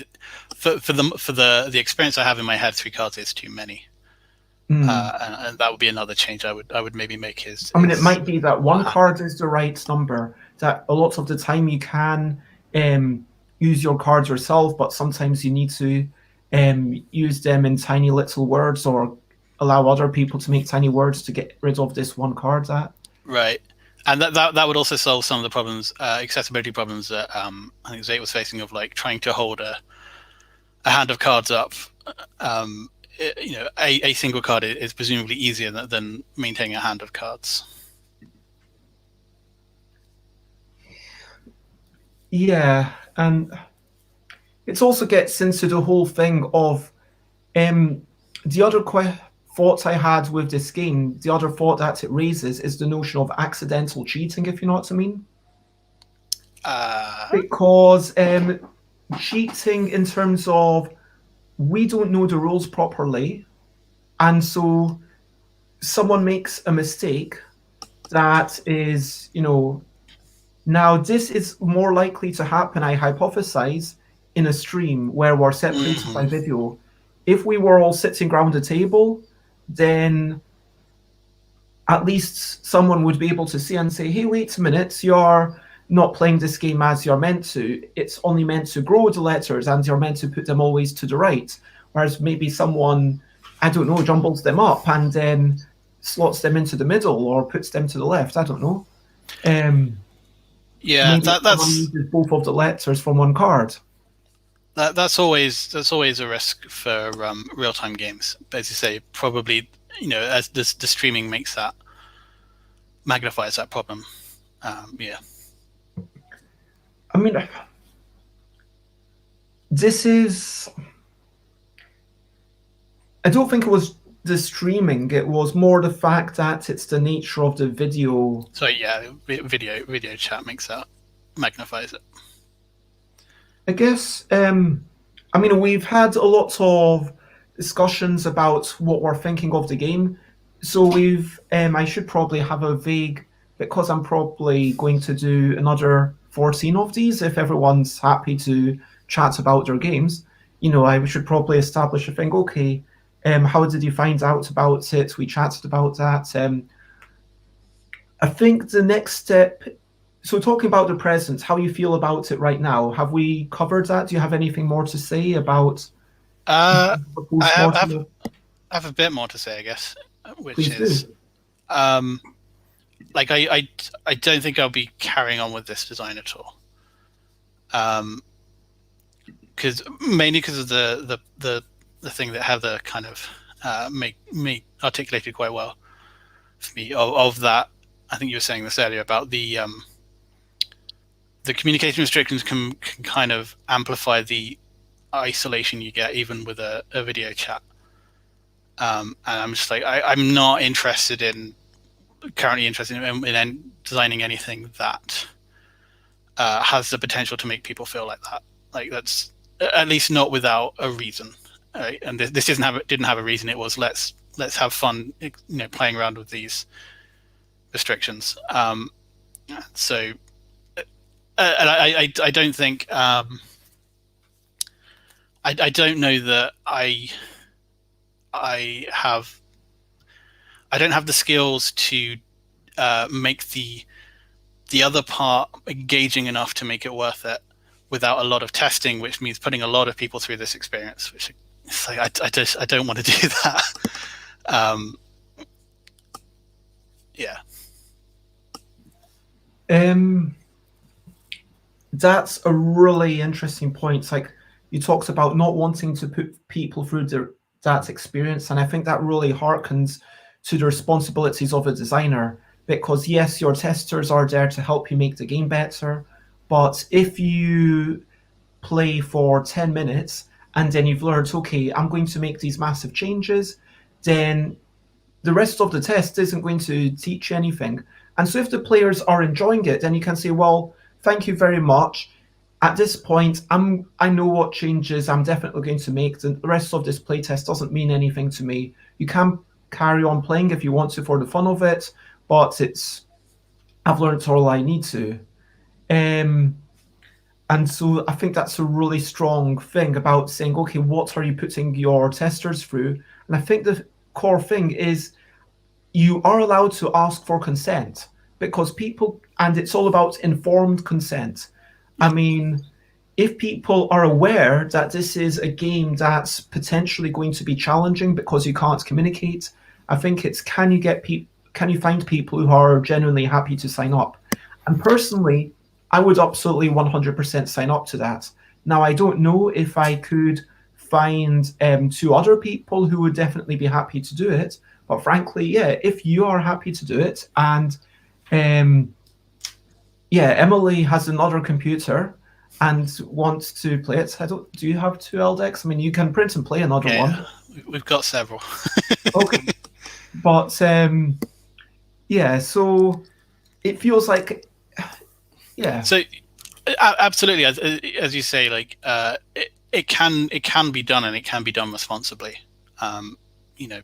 for the experience I have in my head, 3 cards is too many. And that would be another change I would maybe make. I mean, it might be that one hand. card is the right number. That a lot of the time you can use your cards yourself, but sometimes you need to use them in tiny little words or allow other people to make tiny words to get rid of this one card. Right. And that would also solve some of the problems, accessibility problems that I think Zate was facing, of like trying to hold a hand of cards up. A single card is presumably easier than maintaining a hand of cards. Yeah, and it also gets into the whole thing of the other thought I had with this game, the other thought that it raises is the notion of accidental cheating, if you know what I mean. Because cheating in terms of we don't know the rules properly, and so someone makes a mistake that is, now this is more likely to happen, I hypothesize, in a stream where we're separated by video. If we were all sitting around a table, then at least someone would be able to see and say, hey, wait a minute, you're not playing this game as you're meant to. It's only meant to grow the letters and you're meant to put them always to the right. Whereas maybe someone, I don't know, jumbles them up and then slots them into the middle or puts them to the left. I don't know. Yeah, that's uses both of the letters from one card. That's always a risk for real-time games. But as you say, probably as the streaming magnifies that problem. Yeah. I mean, this is. I don't think it was the streaming. It was more the fact that it's the nature of the video. So yeah, video chat magnifies it. I guess. I mean, we've had a lot of discussions about what we're thinking of the game. So I should probably have a vague, because I'm probably going to do another 14 of these if everyone's happy to chat about their games. I should probably establish a thing. Okay, how did you find out about it? We chatted about that. I think the next step. So talking about the present, how you feel about it right now? Have we covered that? Do you have anything more to say about? I have a bit more to say, I guess, which Please is, do. like I don't think I'll be carrying on with this design at all. Mainly because of the thing that Heather kind of me articulated quite well for me of that. I think you were saying this earlier about the communication restrictions can kind of amplify the isolation you get even with a video chat. And I'm just like, I'm not currently interested in designing anything that has the potential to make people feel like that. Like that's at least not without a reason. Right? And this didn't have a reason. It was let's have fun, playing around with these restrictions. So. And I don't think I don't know that I don't have the skills to make the other part engaging enough to make it worth it without a lot of testing, which means putting a lot of people through this experience. Which it's like I don't want to do that. Yeah. That's a really interesting point. It's like you talked about not wanting to put people through that experience, and I think that really harkens to the responsibilities of a designer. Because yes, your testers are there to help you make the game better, but if you play for 10 minutes and then you've learned, okay, I'm going to make these massive changes, then the rest of the test isn't going to teach you anything. And so if the players are enjoying it, then you can say, well, thank you very much. At this point, I know what changes I'm definitely going to make. The rest of this playtest doesn't mean anything to me. You can carry on playing if you want to for the fun of it, but I've learned all I need to. And so I think that's a really strong thing about saying, okay, what are you putting your testers through? And I think core thing is you are allowed to ask for consent because people, and it's all about informed consent. I mean, if people are aware that this is a game that's potentially going to be challenging because you can't communicate, I think it's can you find people who are genuinely happy to sign up? And personally, I would absolutely 100% sign up to that. Now, I don't know if I could find two other people who would definitely be happy to do it. But frankly, yeah, if you are happy to do it, and yeah, Emily has another computer and wants to play it. Do you have two L decks? I mean, you can print and play another one. We've got several. Okay, but yeah, so it feels like, yeah. So absolutely, as you say, like it can be done, and it can be done responsibly. You know,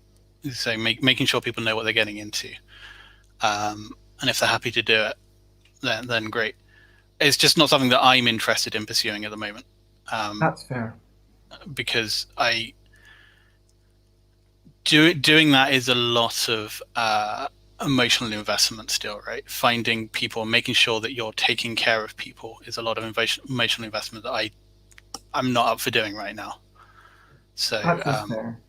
so making sure people know what they're getting into, and if they're happy to do it, then great. It's just not something that I'm interested in pursuing at the moment. That's fair. Because doing that is a lot of emotional investment still, right? Finding people, making sure that you're taking care of people is a lot of emotional investment that I'm not up for doing right now. So fair.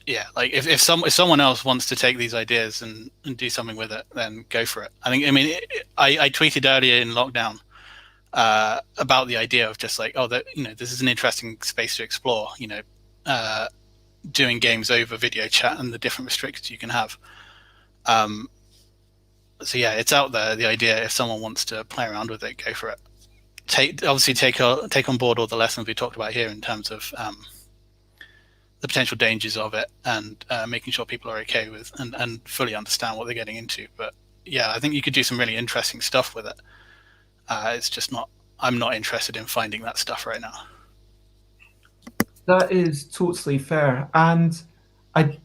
Yeah, like if someone else wants to take these ideas and do something with it, then go for it. I tweeted earlier in lockdown about the idea of just like, this is an interesting space to explore, doing games over video chat and the different restrictions you can have. So yeah, it's out there, the idea. If someone wants to play around with it, go for it. Take on board all the lessons we talked about here in terms of the potential dangers of it, and making sure people are okay with and fully understand what they're getting into. But yeah, I think you could do some really interesting stuff with it. It's just I'm not interested in finding that stuff right now. That is totally fair. And I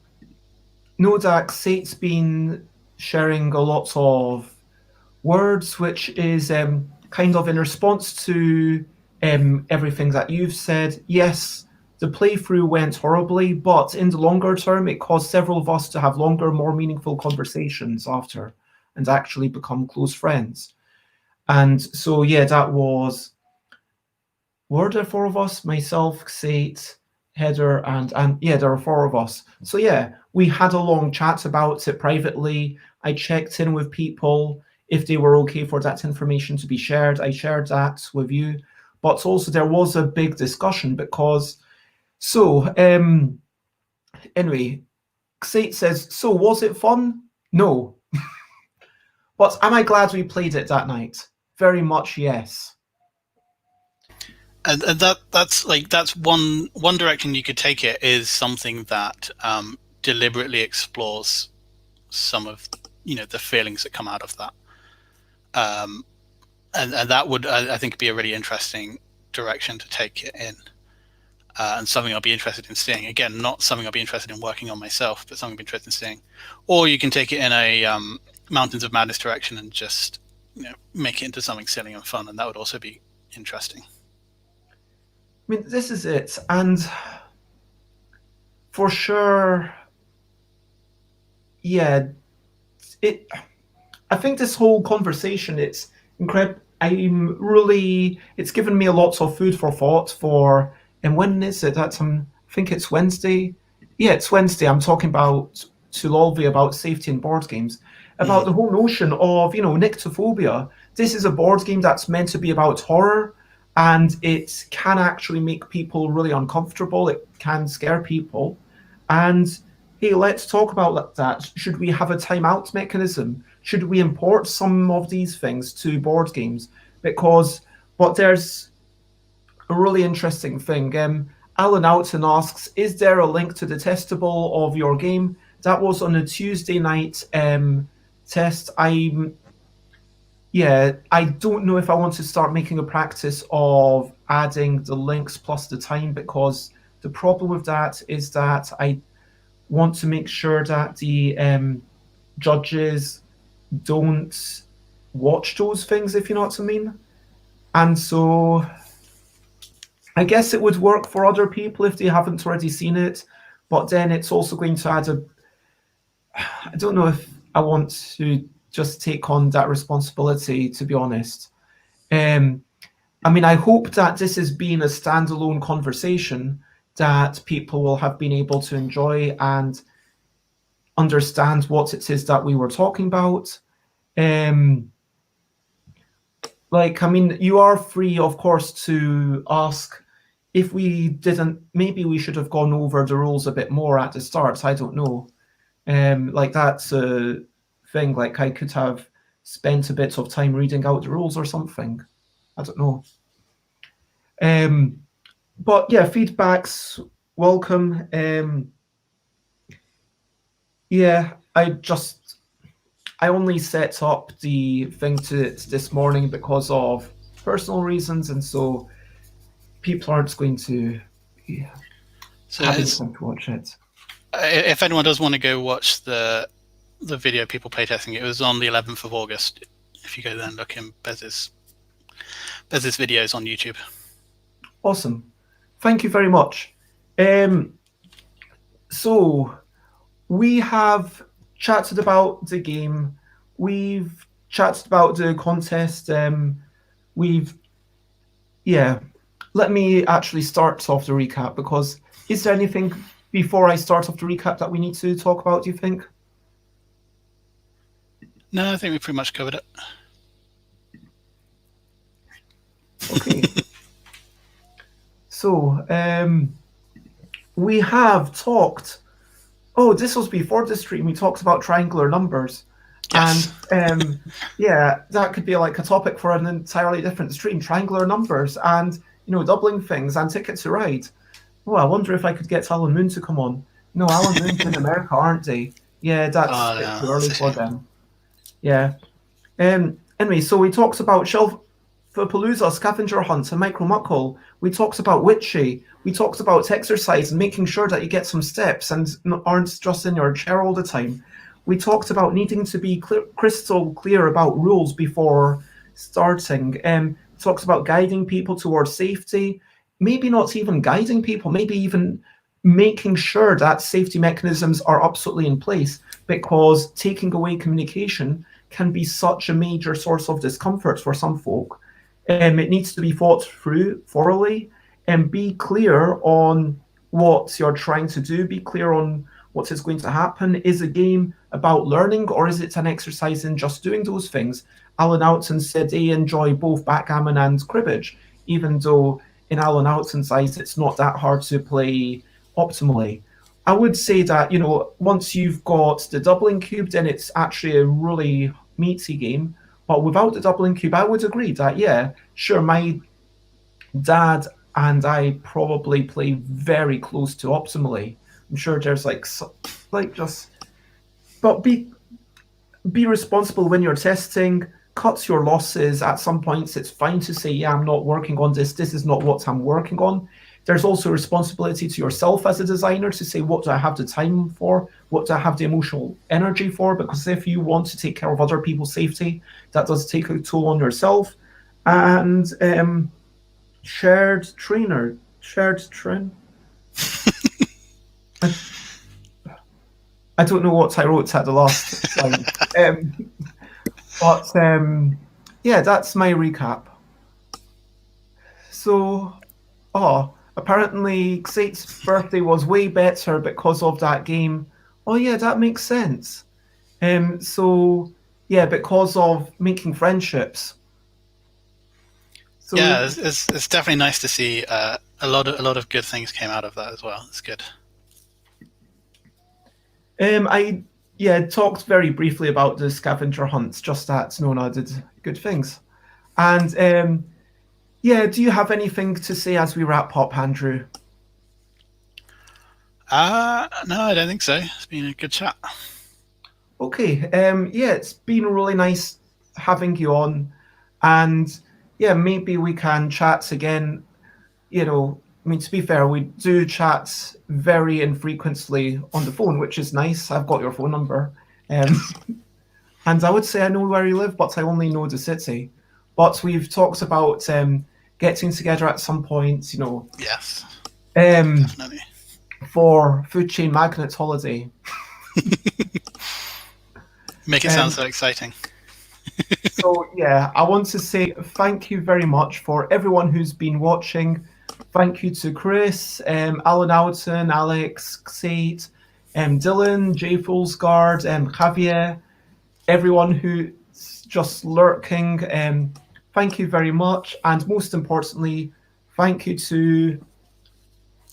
know that Sate's been sharing a lot of words, which is kind of in response to everything that you've said. Yes, the playthrough went horribly, but in the longer term, it caused several of us to have longer, more meaningful conversations after and actually become close friends. And so, yeah, that was... Were there four of us? Myself, Sate, Heather, and yeah, there were four of us. So yeah, we had a long chat about it privately. I checked in with people if they were okay for that information to be shared. I shared that with you. But also there was a big discussion because... So, anyway, Sate says, so was it fun? No. But am I glad we played it that night? Very much yes. And that's one direction you could take it, is something that deliberately explores some of the feelings that come out of that, and that would, I think, be a really interesting direction to take it in, and something I'll be interested in seeing. Again, not something I'll be interested in working on myself, but something I'll be interested in seeing. Or you can take it in a Mountains of Madness direction and just make it into something silly and fun, and that would also be interesting. I mean, this is it. And for sure, yeah, I think this whole conversation, it's incredible. It's given me a lot of food for thought for, and when is it? I think it's Wednesday. Yeah, it's Wednesday. I'm talking about to Lolvi about safety in board games, about the whole notion of, nyctophobia. This is a board game that's meant to be about horror, and it can actually make people really uncomfortable. It can scare people. And hey, let's talk about that. Should we have a timeout mechanism? Should we import some of these things to board games? But there's a really interesting thing. Alan Oughton asks, is there a link to the testable of your game? That was on a Tuesday night test. I don't know if I want to start making a practice of adding the links plus the time, because the problem with that is that I want to make sure that the judges don't watch those things, if you know what I mean. And so I guess it would work for other people if they haven't already seen it. but then it's also going to add I don't know if I want to just take on that responsibility, to be honest. Um, I mean, I hope that this has been a standalone conversation that people will have been able to enjoy and understand what it is that we were talking about. Um, I mean, you are free, of course, to ask if we didn't, maybe we should have gone over the rules a bit more at the start. I don't know. That's a thing. Like I could have spent a bit of time reading out the rules or something. I don't know. But yeah, feedback's welcome. Yeah, I only set up the thing to this morning because of personal reasons, and so people aren't going to have any time to watch it. If anyone does want to go watch the video people playtesting, it was on the 11th of August. If you go there and look in Bez's videos on YouTube. Awesome. Thank you very much. So we have chatted about the game. We've chatted about the contest. Let me actually start off the recap, because is there anything before I start off the recap that we need to talk about, do you think? No, I think we pretty much covered it. Okay. So, we have talked. Oh, this was before the stream. We talked about triangular numbers. Yes. And that could be like a topic for an entirely different stream. Triangular numbers and, doubling things and Ticket to Ride. Oh, I wonder if I could get Alan Moon to come on. No, Alan Moon's in America, aren't they? Yeah, that's too early for them. Yeah. Anyway, so we talked about Shelf-a-Palooza, Scavenger Hunt, and Micro Muckle. We talked about Witchy. We talked about exercise and making sure that you get some steps and aren't just in your chair all the time. We talked about needing to be crystal clear about rules before starting. Talks about guiding people towards safety. Maybe not even guiding people, maybe even making sure that safety mechanisms are absolutely in place, because taking away communication can be such a major source of discomfort for some folk. It needs to be thought through thoroughly, and be clear on what you're trying to do, be clear on what is going to happen. Is a game about learning, or is it an exercise in just doing those things? Alan Oughton said they enjoy both backgammon and cribbage, even though in Alan Oughton's eyes it's not that hard to play optimally. I would say that, once you've got the doubling cube, then it's actually a really meaty game. But without the doubling cube, I would agree that, yeah, sure, my dad and I probably play very close to optimally. I'm sure there's but be responsible when you're testing. Cut your losses. At some points, it's fine to say, yeah, I'm not working on this. This is not what I'm working on. There's also responsibility to yourself as a designer to say, what do I have the time for? What do I have the emotional energy for? Because if you want to take care of other people's safety, that does take a toll on yourself. And shared train. I don't know what I wrote at the last line. Yeah, that's my recap. So, apparently Xate's birthday was way better because of that game. Oh yeah, that makes sense. So yeah, because of making friendships. So, yeah, it's definitely nice to see a lot of good things came out of that as well. It's good. I talked very briefly about the scavenger hunts, just that Nona did good things. And do you have anything to say as we wrap up, Andrew? No, I don't think so. It's been a good chat. Okay. It's been really nice having you on, and maybe we can chat again. I mean, to be fair, we do chat very infrequently on the phone, which is nice. I've got your phone number. And I would say I know where you live, but I only know the city. But we've talked about getting together at some point, Yes, definitely. for Food Chain Magnate's holiday. Make it sound so exciting. So yeah, I want to say thank you very much for everyone who's been watching. Thank you to Chris, Alan Alton, Alex, Sate, Dylan, Jay Foolsguard, Javier, everyone who's just lurking. Thank you very much, and most importantly, thank you to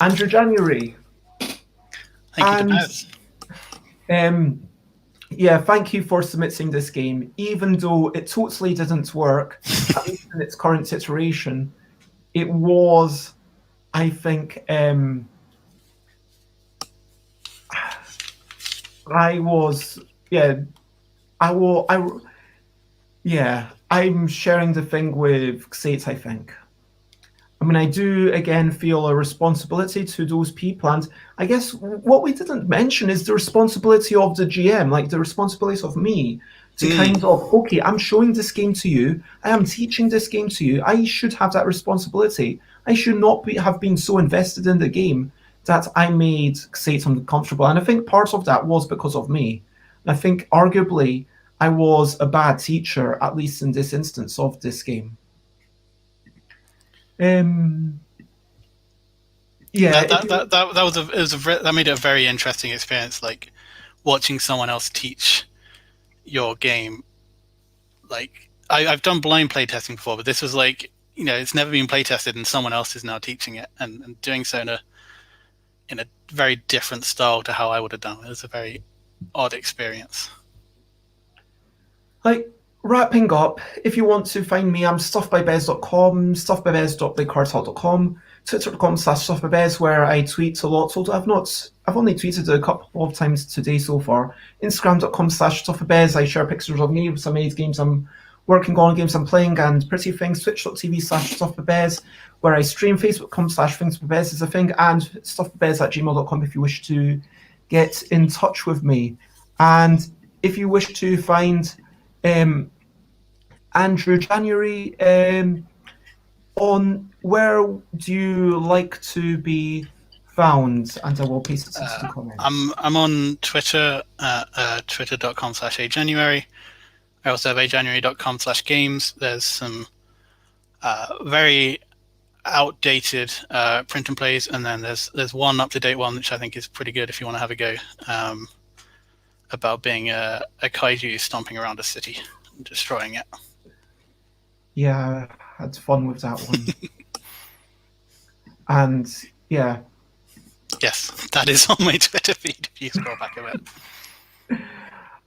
Andrew January. Thank you to both. Yeah, thank you for submitting this game. Even though it totally didn't work, at least in its current iteration, it was, I think, I'm sharing the thing with Sate, I think. I mean, I do, again, feel a responsibility to those people. And I guess what we didn't mention is the responsibility of the GM, like the responsibility of me to kind of, okay, I'm showing this game to you. I am teaching this game to you. I should have that responsibility. I should not have been so invested in the game that I made Sate uncomfortable. And I think part of that was because of me. And I think arguably I was a bad teacher, at least in this instance of this game. That made it a very interesting experience, like watching someone else teach your game. Like I've done blind playtesting before, but this was like, it's never been playtested and someone else is now teaching it and doing so in a very different style to how I would have done it. It was a very odd experience. Like, wrapping up, if you want to find me, I'm stuffbybez.com, stuffbybez.blakecartel.com, twitter.com/stuffbybez, where I tweet a lot, although I've only tweeted a couple of times today so far. Instagram.com/stuffbybez, I share pictures of me with some AIDS games I'm working on, games I'm playing, and pretty things. Twitch.tv/stuffbybez, where I stream. Facebook.com/thingsbybez is a thing, and stuffbybez@gmail.com if you wish to get in touch with me. And if you wish to find Andrew January, on where do you like to be found? And I will paste it into the comments. I'm on Twitter at twitter.com/ajanuary. I also have ajanuary.com/games. There's some very outdated print and plays, and then there's one up-to-date one which I think is pretty good if you want to have a go, about being a kaiju stomping around a city and destroying it. Yeah, I had fun with that one. And yeah. Yes, that is on my Twitter feed if you scroll back a bit.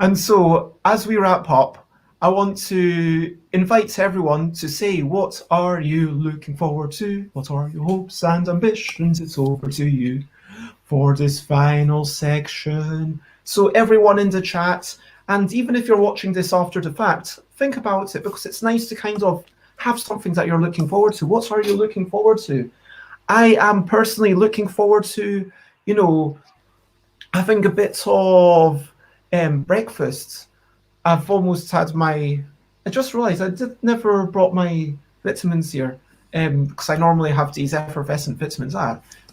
And so, as we wrap up, I want to invite everyone to say, what are you looking forward to? What are your hopes and ambitions? It's over to you for this final section. So everyone in the chat, and even if you're watching this after the fact, think about it, because it's nice to kind of have something that you're looking forward to. What are you looking forward to? I am personally looking forward to, having a bit of breakfast. I've almost had I just realized I never brought my vitamins here, because I normally have these effervescent vitamins.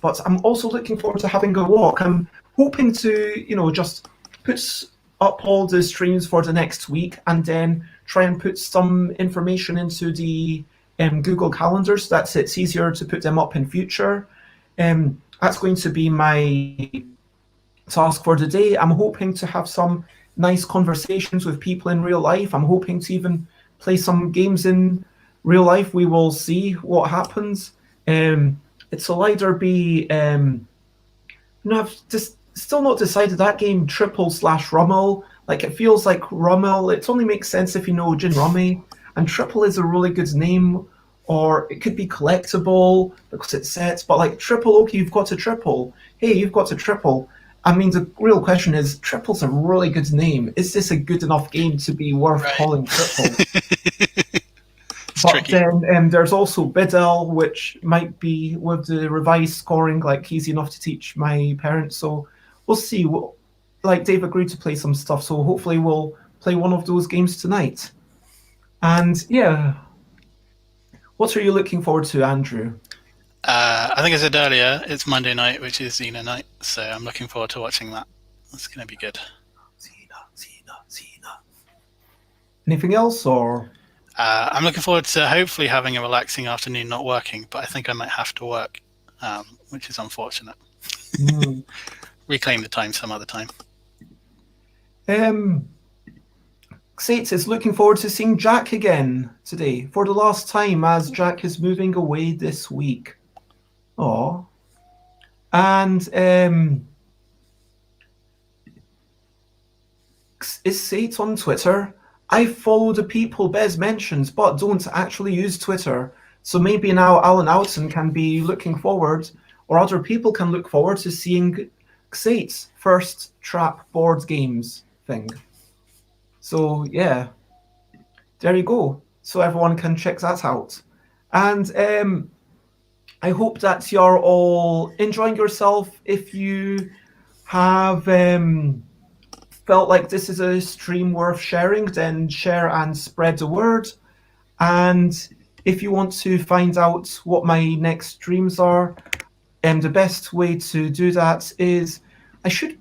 But I'm also looking forward to having a walk. I'm hoping to, just put up all the streams for the next week and then try and put some information into the Google Calendar so that it's easier to put them up in future. That's going to be my task for the day. I'm hoping to have some nice conversations with people in real life. I'm hoping to even play some games in real life. We will see what happens. It'll either be, I've just still not decided that game, Triple/Rummel. Like, it feels like Rummel. It only makes sense if you know Gin Rummy. And Triple is a really good name. Or it could be collectible because it's set. But like Triple, okay, you've got a triple. Hey, you've got a triple. I mean, the real question is, Triple's a really good name. Is this a good enough game to be worth calling Triple? But tricky. Then there's also BBBB, which might be, with the revised scoring, like, easy enough to teach my parents. So we'll see. Like, Dave agreed to play some stuff, so hopefully we'll play one of those games tonight. And yeah, what are you looking forward to, Andrew? I think I said earlier, it's Monday night, which is Xena night, so I'm looking forward to watching that. That's going to be good. Xena. Anything else, or? I'm looking forward to hopefully having a relaxing afternoon not working, but I think I might have to work, which is unfortunate. Reclaim the time some other time. Xates is looking forward to seeing Jack again today for the last time, as Jack is moving away this week. Aww. And is Xates on Twitter? I follow the people Bez mentions, but don't actually use Twitter. So maybe now Alan Alton can be looking forward, or other people can look forward to seeing Xates' first trap board games thing. So yeah, there you go. So everyone can check that out. And I hope that you're all enjoying yourself. If you have felt like this is a stream worth sharing, then share and spread the word. And if you want to find out what my next streams are, the best way to do that is I should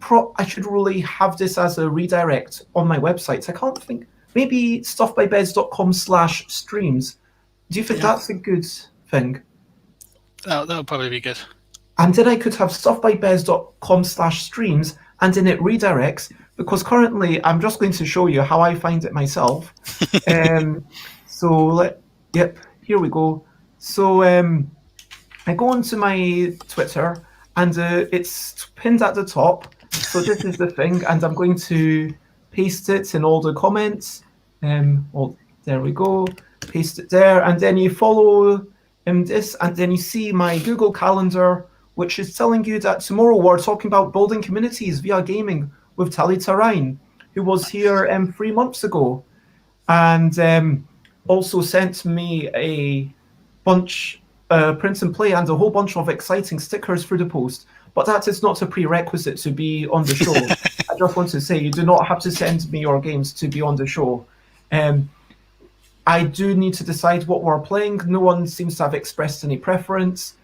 really have this as a redirect on my website. I can't think. Maybe stuffbybez.com/streams. Do you think that's a good thing? That'll probably be good. And then I could have stuffbybez.com/streams, and then it redirects, because currently I'm just going to show you how I find it myself. Yep, here we go. So I go onto my Twitter, and it's pinned at the top. So this is the thing, and I'm going to paste it in all the comments. There we go. Paste it there, and then you follow this, and then you see my Google Calendar, which is telling you that tomorrow we're talking about building communities via gaming with Tali Tarain, who was here 3 months ago, and also sent me a bunch print and play and a whole bunch of exciting stickers through the post. But that is not a prerequisite to be on the show. I just want to say you do not have to send me your games to be on the show. I do need to decide what we're playing. No one seems to have expressed any preference.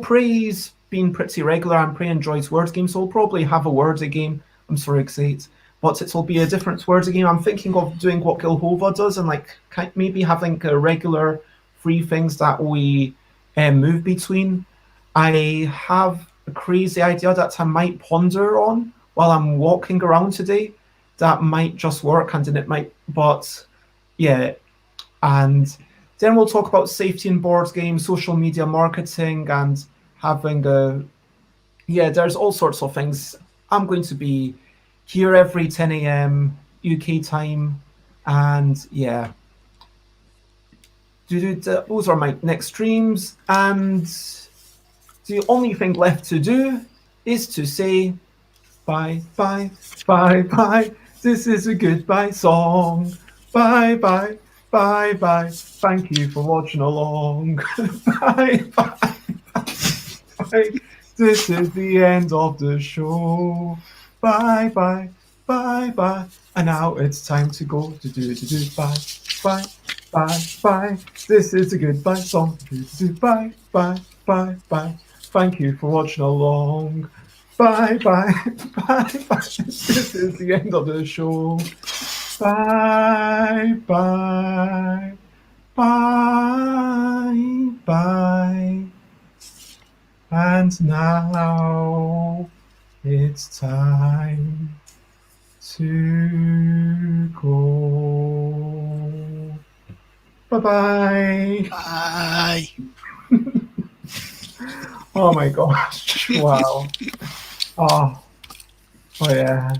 Prey's been pretty regular, and Prey enjoys word games, so we'll probably have a word game. I'm sorry, Xate, but it'll be a different word game. I'm thinking of doing what Gilhova does, and maybe having a regular free things that we move between. I have a crazy idea that I might ponder on while I'm walking around today. That might just work, and then it might, but yeah. And then we'll talk about safety in board games, social media marketing, and having there's all sorts of things. I'm going to be here every 10 a.m. UK time, and yeah. Those are my next streams, and the only thing left to do is to say bye, bye, bye, bye. This is a goodbye song. Bye, bye, bye, bye. Thank you for watching along. Bye, bye, bye. This is the end of the show. Bye, bye, bye, bye. And now it's time to go. Bye, bye. Bye, bye. This is a goodbye song. Bye, bye, bye, bye. Thank you for watching along. Bye, bye, bye, bye. This is the end of the show. Bye, bye, bye, bye. And now it's time to go. Bye-bye. Bye. Oh my gosh. Wow. Oh yeah.